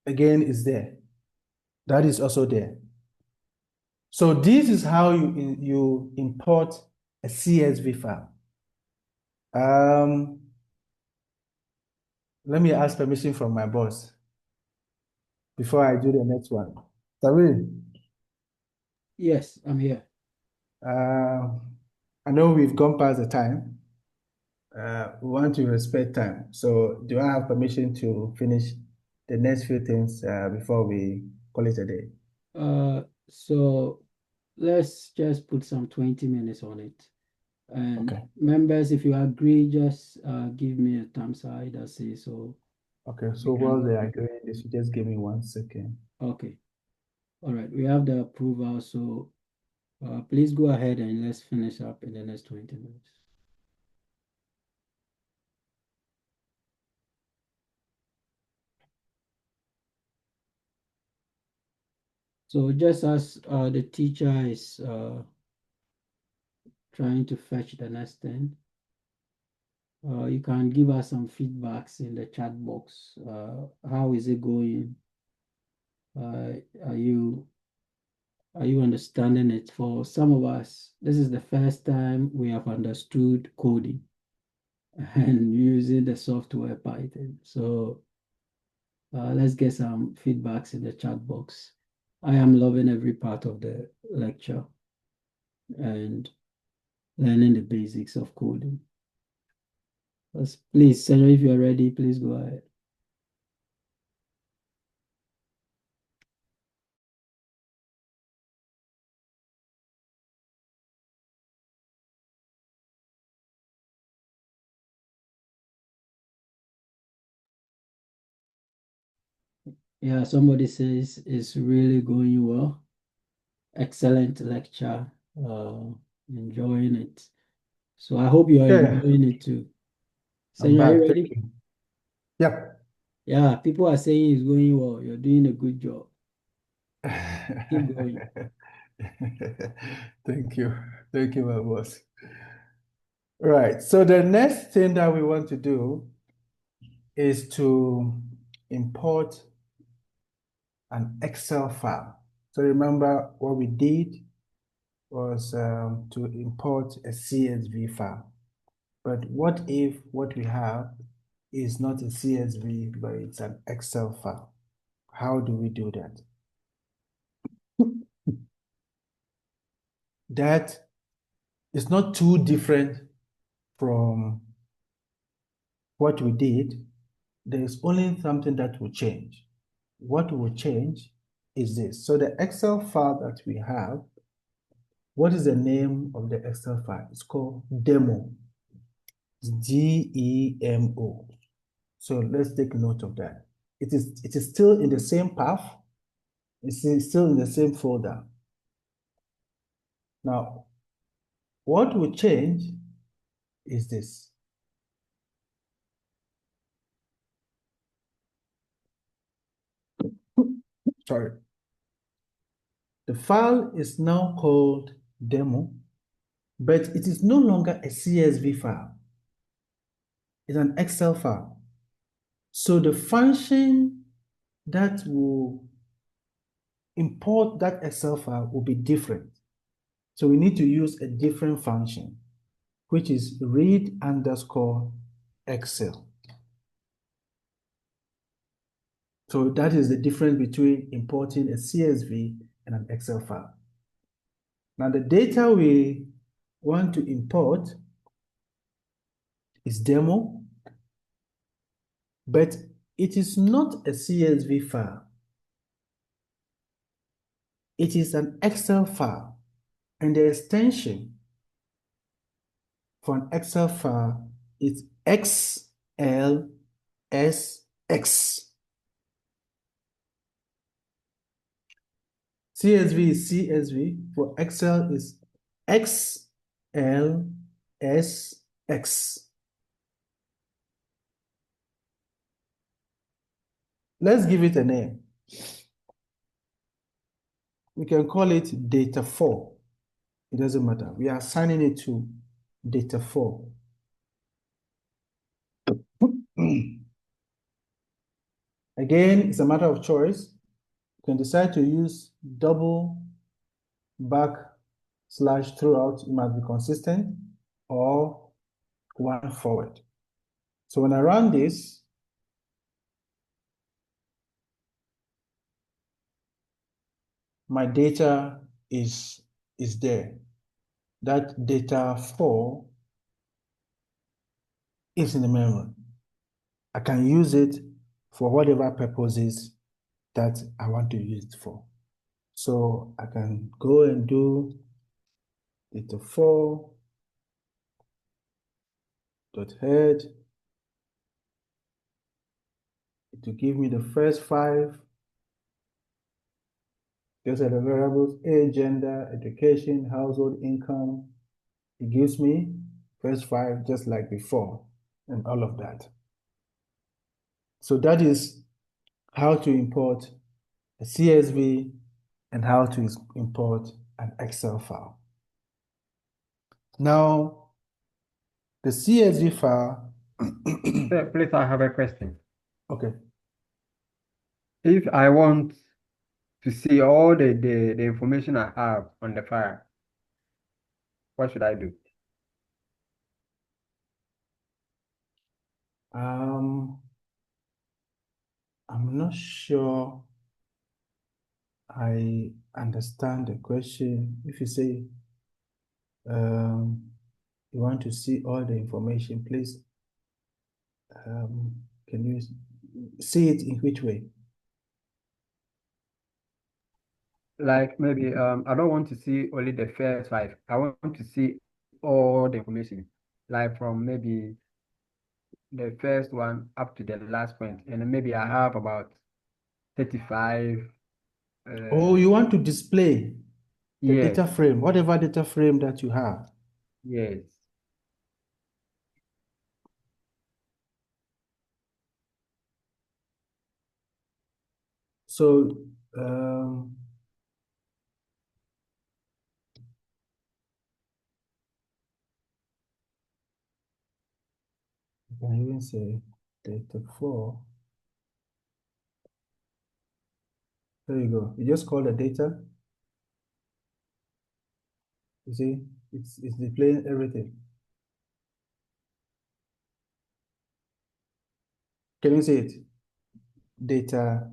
again is there. That is also there. So this is how you import a CSV file. Let me ask permission from my boss before I do the next one. Sabrina? Yes, I'm here. I know we've gone past the time. We want to respect time. So do I have permission to finish the next few things before we call it a day? So let's just put some 20 minutes on it. And Okay. members, if you agree, just give me a thumbs up. Either say so. Okay, so while they are doing this, you just give me 1 second. Okay. All right, we have the approval, so please go ahead and let's finish up in the next 20 minutes. So just as the teacher is trying to fetch the next thing, you can give us some feedbacks in the chat box. How is it going? Are you understanding it? For some of us, this is the first time we have understood coding and using the software Python. So let's get some feedbacks in the chat box. I am loving every part of the lecture and learning the basics of coding. Please, Senor, if you are ready, please go ahead. Yeah, somebody says it's really going well. Excellent lecture. Enjoying it. So I hope you are enjoying it too. Senor, are you ready? Yep. Yeah, people are saying it's going well. You're doing a good job. Keep going. Thank you. Thank you, my boss. Right. So the next thing that we want to do is to import an Excel file. So remember what we did was to import a CSV file. But what if what we have is not a CSV, but it's an Excel file? How do we do that? That is not too different from what we did. There's only something that will change. What will change is this. So the Excel file that we have, what is the name of the Excel file? It's called demo. It's DEMO. So let's take note of that. It is still in the same path. It's still in the same folder. Now, what will change is this. Sorry. The file is now called demo, but it is no longer a CSV file. It's an Excel file. So the function that will import that Excel file will be different. So we need to use a different function, which is read_Excel. So that is the difference between importing a CSV and an Excel file. Now the data we want to import is demo, but it is not a CSV file. It is an Excel file, and the extension for an Excel file is XLSX. CSV is CSV, for Excel is XLSX. Let's give it a name. We can call it data 4. It doesn't matter. We are assigning it to data 4. Again, it's a matter of choice. You can decide to use double backslash throughout. You must be consistent, or one forward. So when I run this, my data is there. That data 4 is in the memory. I can use it for whatever purposes that I want to use it for. So I can go and do data 4 dot head. It will give me the first 5. Those are the variables: age, gender, education, household income. It gives me first 5 just like before, and all of that. So that is how to import a CSV and how to import an Excel file. Now, the CSV file. Please, I have a question. Okay. If I want to see all the information I have on the file, what should I do? I'm not sure I understand the question. If you say you want to see all the information, please, can you see it in which way? Like maybe I don't want to see only the first 5. I want to see all the information, like from maybe the first one up to the last point, and then maybe I have about 35. Oh, you want to display the Yes, data frame, whatever data frame that you have. yes. So I can even say data 4. There you go. You just call the data. You see, it's displaying everything. Can you see it? Data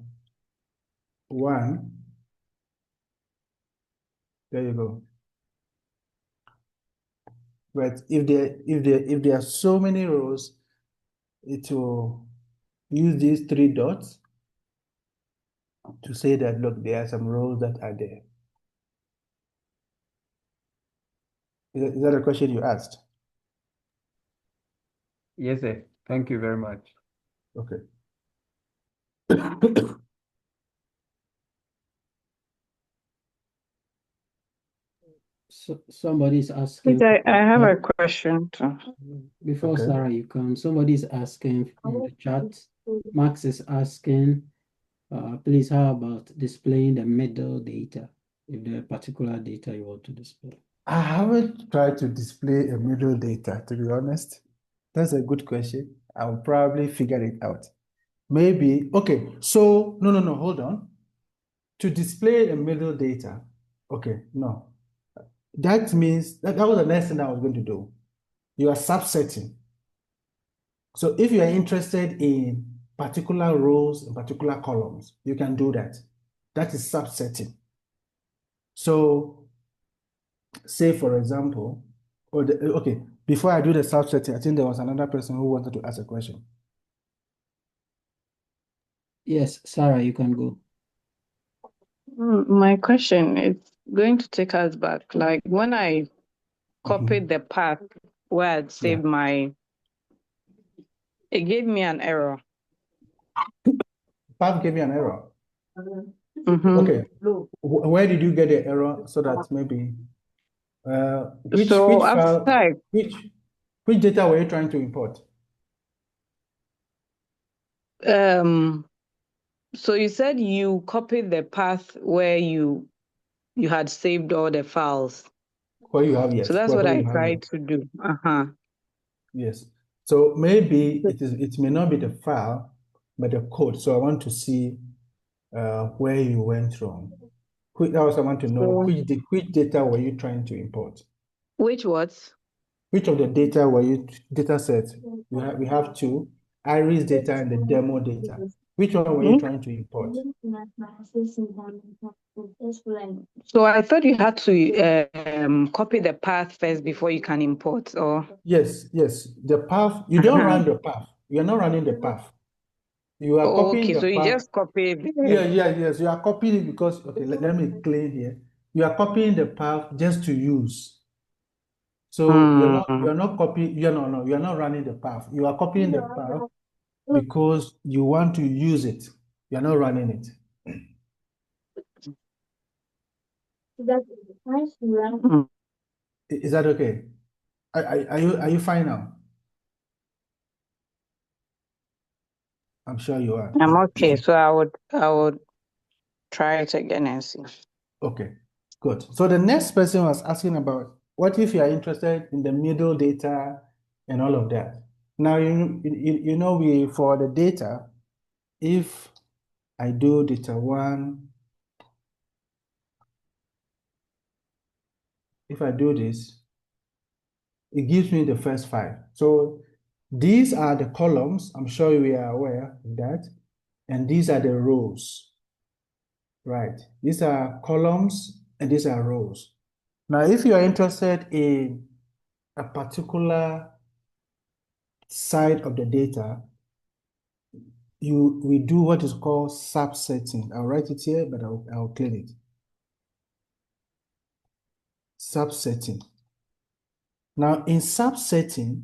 1. There you go. But if there are so many rows, it will use these 3 dots to say that, look, there are some rows that are there. Is that a question you asked? Yes, sir. Thank you very much. Okay. So somebody's asking. Please, I have a question too. Before Okay. Sarah, you come. Somebody's asking in the chat. Max is asking, please, how about displaying the middle data, if there are particular data you want to display? I haven't tried to display a middle data, to be honest. That's a good question. I'll probably figure it out. Maybe, okay, so, no, hold on. To display a middle data, okay, no. That means, that was the next thing I was going to do. You are subsetting. So if you are interested in particular rows and particular columns, you can do that. That is subsetting. So say, for example, okay, before I do the subsetting, I think there was another person who wanted to ask a question. Yes, Sarah, you can go. My question is going to take us back. Like when I copied the path where I'd saved it gave me an error. Path gave you an error. Mm-hmm. Okay. Where did you get the error so that maybe which So file after which data were you trying to import? So you said you copied the path where you had saved all the files. Where you have, yes. So that's Where what I you have, tried to do. yes. So maybe it may not be the file, but the code. So I want to see where you went wrong. That was I want to know which data were you trying to import? Which what? Which of the data were you data sets? We have two, iris data and the demo data. Which one were you trying to import? So I thought you had to copy the path first before you can import, or Yes. The path, you don't run the path. You're not running the path. You are copying okay, the so you path. just copied. Yes. You are copying it because, okay, let me clean here. You are copying the path just to use. So you're not copying, you're not running the path. You are copying the path because you want to use it. You're not running it. Is that okay? Are you fine now? I'm sure you are. I'm okay. So I would try it again and see. Okay, good. So the next person was asking about what if you are interested in the middle data and all of that. Now you know we for the data, if I do data one, if I do this, it gives me the first five. So these are the columns. I'm sure we are aware of that, and these are the rows. Right. These are columns and these are rows. Now, if you are interested in a particular side of the data, we do what is called subsetting. I'll write it here, but I'll clean it. Subsetting. Now, in subsetting,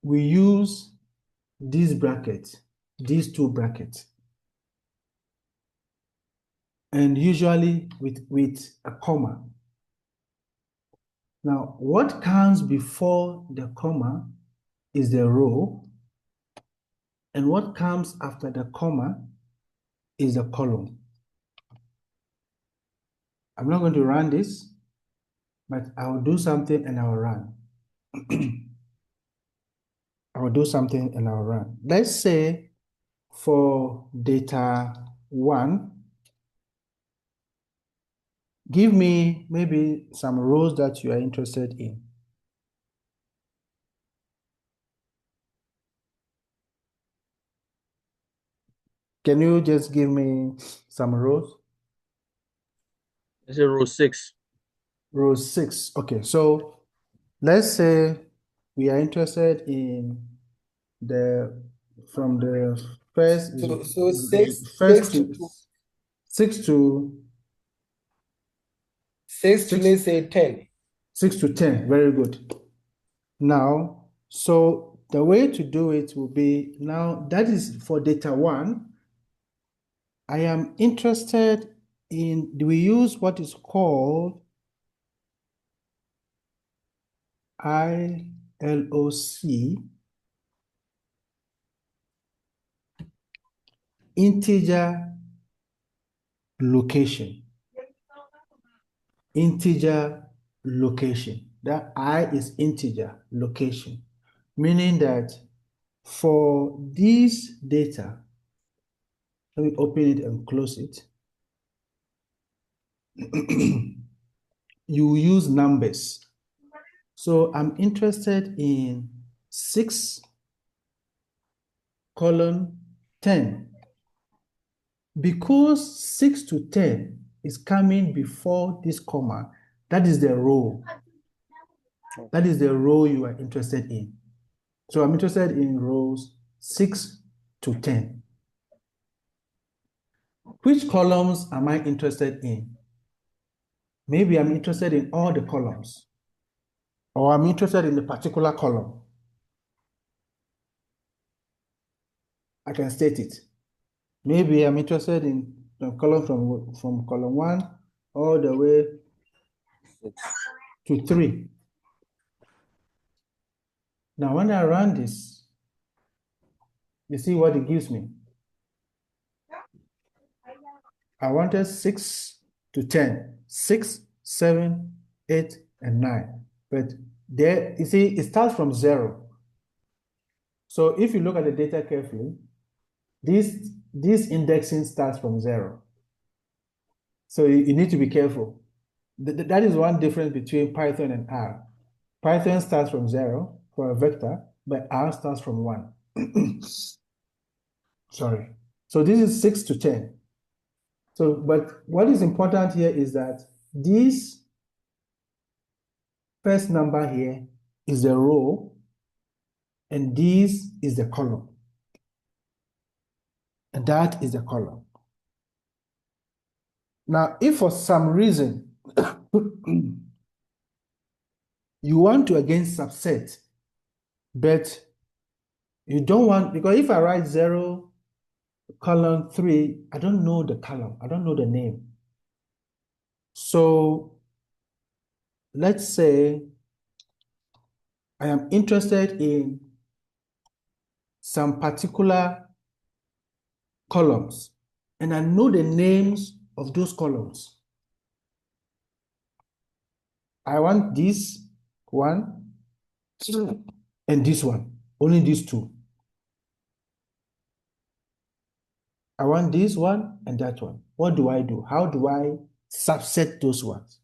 we use these brackets, these two brackets, and usually with a comma. Now, what comes before the comma is the row, and what comes after the comma is the column. I'm not going to run this, but I will do something and I will run. I will do something and I will run. Let's say for data one, give me maybe some rows that you are interested in. Can you just give me some rows? Is it row 6? Row 6. Okay, so let's say we are interested in from the first So first to 6 to 6 to let's say 10. 6 to 10. Very good. Now, so the way to do it will be now that is for data one. I am interested in, do we use what is called ILOC, integer location. Integer location. That I is integer location, meaning that for this data, let me open it and close it. You use numbers. So I'm interested in 6 colon 10. Because 6 to 10 is coming before this comma, that is the row. That is the row you are interested in. So I'm interested in rows 6 to 10. Which columns am I interested in? Maybe I'm interested in all the columns, or I'm interested in a particular column. I can state it. Maybe I'm interested in the column from column 1 all the way to 3. Now, when I run this, you see what it gives me. I wanted 6 to 10, 6, 7, 8, and 9. But there, you see, it starts from 0. So if you look at the data carefully, this indexing starts from 0. So you need to be careful. That is one difference between Python and R. Python starts from 0 for a vector, but R starts from 1. Sorry. So this is 6 to 10. So, but what is important here is that this first number here is the row, and this is the column. And that is the column. Now, if for some reason you want to again subset, but you don't want, because if I write 0, column 3, I don't know the column, I don't know the name. So let's say I am interested in some particular columns, and I know the names of those columns. I want this one and this one, only these two. I want this one and that one. What do I do? How do I subset those ones?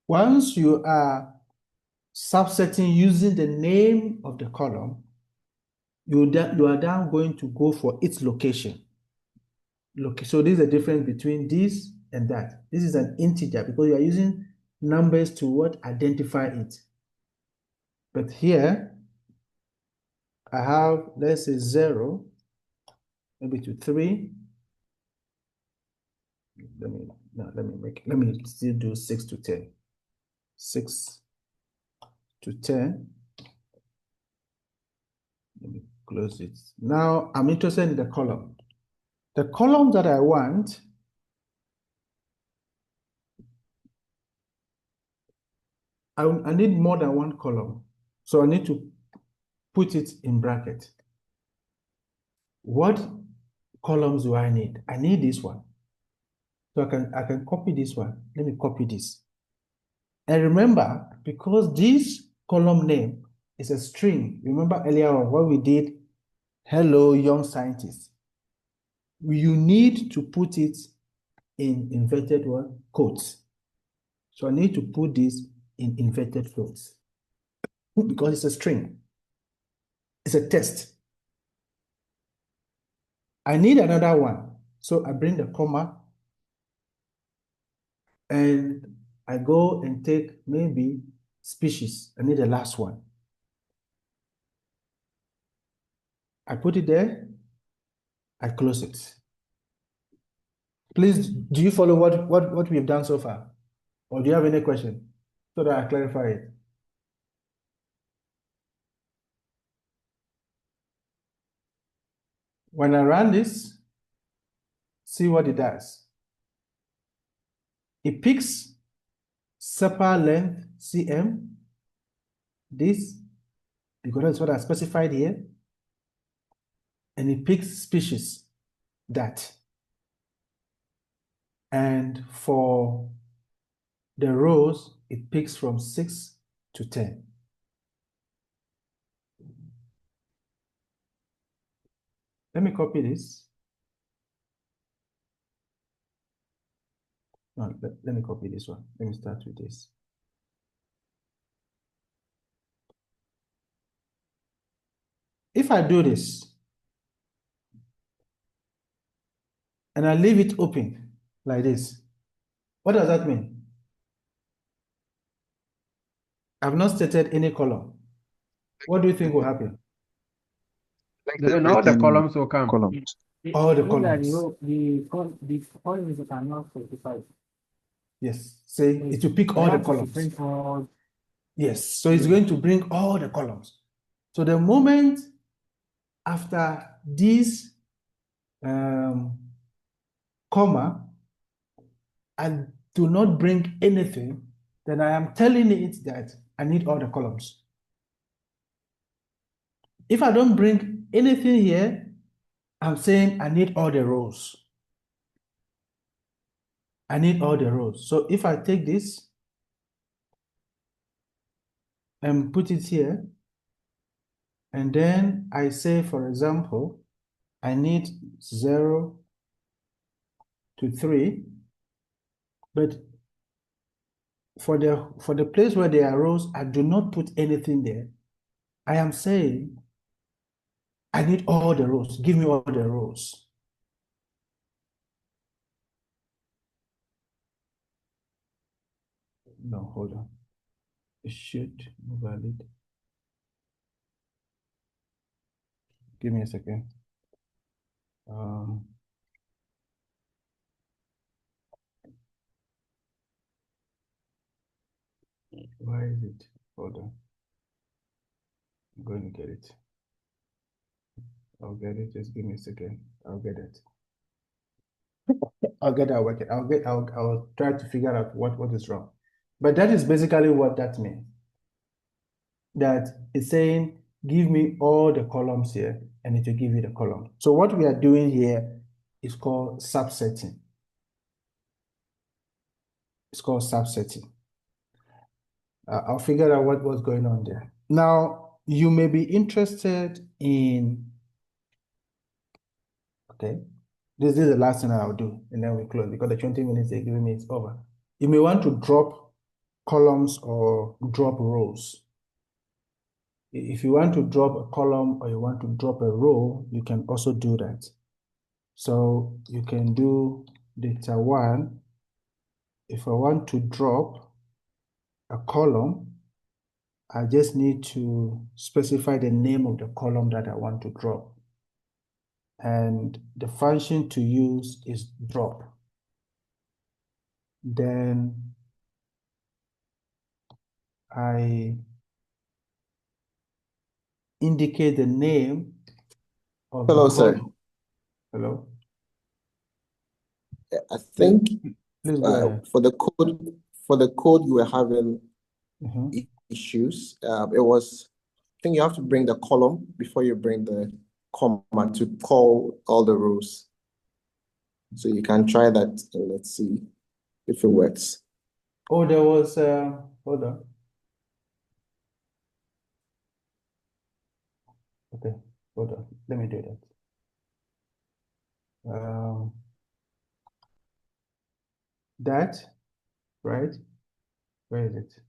Once you are subsetting using the name of the column, you are then going to go for its location. Look, so this is the difference between this and that. This is an integer because you are using numbers to what? Identify it. But here, I have, let's say 0, maybe to 3. Let me still do 6 to 10. 6 to 10. Let me close it. Now I'm interested in the column. The column that I want, I need more than one column. So I need to put it in bracket. What columns do I need? I need this one. So I can copy this one. Let me copy this. And remember, because this column name is a string, remember earlier on what we did, hello, young scientist. You need to put it in inverted quotes. So I need to put this in inverted quotes because it's a string. It's a text. I need another one. So I bring the comma and I go and take maybe species. I need the last one. I put it there. I close it. Please, do you follow what we've done so far? Or do you have any question so that I clarify it? When I run this, see what it does. It picks sepal length cm, this, because that's what I specified here, and it picks species, that. And for the rows, it picks from 6 to 10. Let me copy this. No, let me copy this one. Let me start with this. If I do this, and I leave it open like this, what does that mean? I've not stated any column. What do you think will happen? Then all the Written columns will come. columns. All the Look at columns. the columns are not specified. Yes. Say it will pick all the columns. Yes. So it's going to bring all the columns. So the moment after this comma, I do not bring anything, then I am telling it that I need all the columns. If I don't bring anything here, I'm saying I need all the rows. I need all the rows. So if I take this and put it here, and then I say, for example, I need 0 to 3, but for the place where there are rows, I do not put anything there. I am saying I need all the rows. Give me all the rows. No, hold on. It should valid. Give me a second. Why is it? Hold on. I'm going to get it. I'll get it. Just give me a second. I'll get it. I'll get that work. I'll try to figure out what is wrong. But that is basically what that means. That it's saying, give me all the columns here, and it will give you the column. So what we are doing here is called subsetting. It's called subsetting. I'll figure out what's going on there. Now, you may be interested in, okay, this is the last thing I'll do, and then we close because the 20 minutes they're giving me is over. You may want to drop columns or drop rows. If you want to drop a column or you want to drop a row, you can also do that. So you can do data 1. If I want to drop a column, I just need to specify the name of the column that I want to drop. And the function to use is drop. Then I indicate the name of Hello, the sir. column. Hello? I think Please go ahead. for the code you were having Mhm. issues. I think you have to bring the column before you bring the comma to call all the rows. So you can try that and let's see if it works. Oh, there was, hold on. Okay, hold on. Let me do that. That, right? Where is it?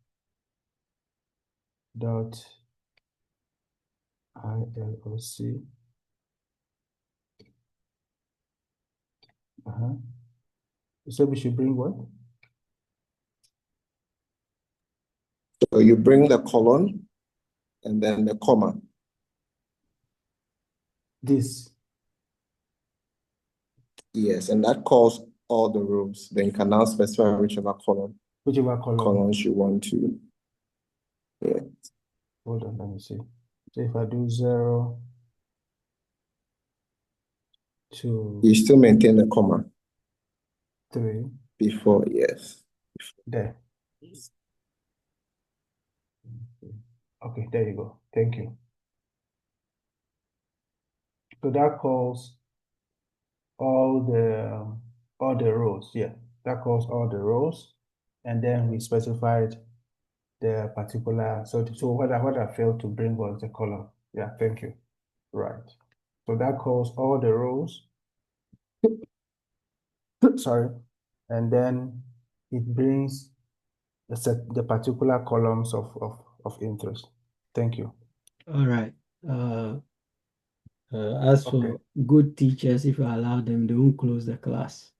Dot ILOC. So we should bring what? So you bring the colon and then the comma. This. Yes, and that calls all the rows. Then you can now specify whichever columns you want to. Yeah. Hold on, let me see. So if I do 0 to You still maintain the comma 3 before, yes. there. Okay, there you go. Thank you. So that calls all the rows. Yeah, that calls all the rows, and then we specified the particular. So what I failed to bring was the column. Yeah, thank you. Right. So that calls all the rows. Sorry, and then it brings the particular columns of interest. Thank you. All right. As Okay. for good teachers, if you allow them, they won't close the class.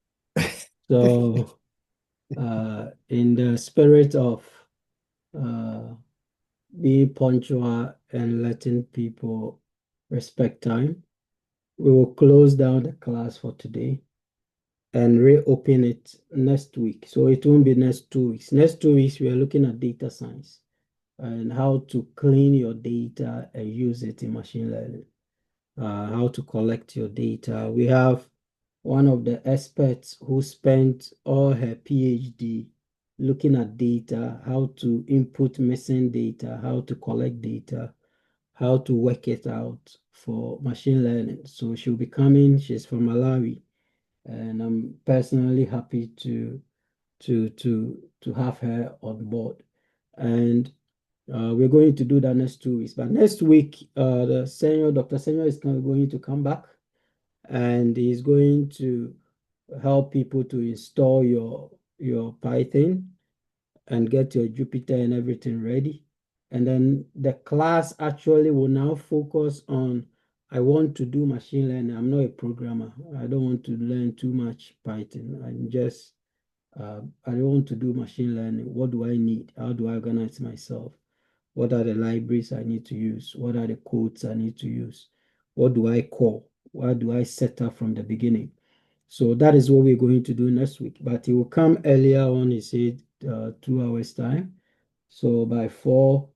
So, in the spirit of being punctual and letting people respect time. We will close down the class for today and reopen it next week. So it won't be next 2 weeks. Next 2 weeks, we are looking at data science and how to clean your data and use it in machine learning, how to collect your data. We have one of the experts who spent all her PhD looking at data, how to input missing data, how to collect data, how to work it out for machine learning. So she'll be coming, she's from Malawi, and I'm personally happy to have her on board. And we're going to do that next 2 weeks. But next week, Dr. Senior is going to come back, and he's going to help people to install your Python and get your Jupyter and everything ready. And then the class actually will now focus on, I want to do machine learning. I'm not a programmer. I don't want to learn too much Python. I don't want to do machine learning. What do I need? How do I organize myself? What are the libraries I need to use? What are the codes I need to use? What do I call? What do I set up from the beginning? So that is what we're going to do next week. But he will come earlier on, he said 2 hours time. So by 4,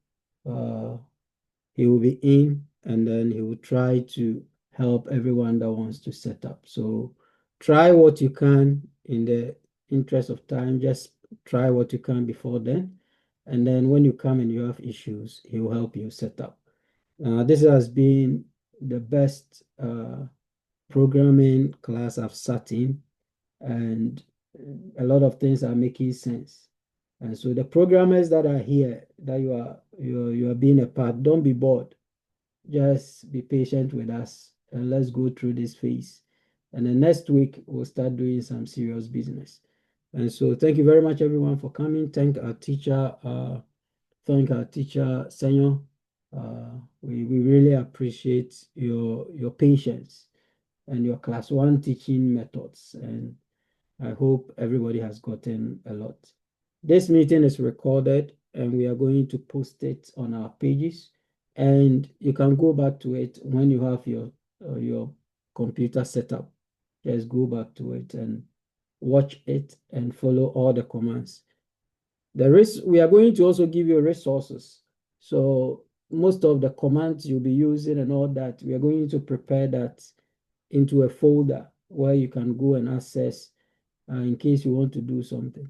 he will be in, and then he will try to help everyone that wants to set up. So try what you can in the interest of time. Just try what you can before then. And then when you come and you have issues, he will help you set up. This has been the best programming class I've sat in, and a lot of things are making sense. And so the programmers that are here, that you are being a part, don't be bored. Just be patient with us and let's go through this phase. And then next week we'll start doing some serious business. And so thank you very much everyone for coming. Thank our teacher, Senor. We really appreciate your patience and your class 1 teaching methods. And I hope everybody has gotten a lot. This meeting is recorded and we are going to post it on our pages. And you can go back to it when you have your computer set up. Just go back to it and watch it and follow all the commands. We are going to also give you resources. So most of the commands you'll be using and all that, we are going to prepare that into a folder where you can go and access in case you want to do something.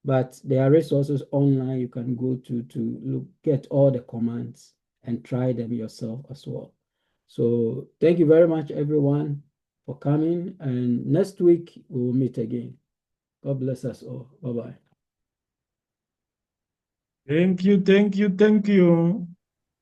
But there are resources online you can go to get all the commands and try them yourself as well. So thank you very much, everyone, for coming. And next week, we will meet again. God bless us all. Bye-bye. Thank you.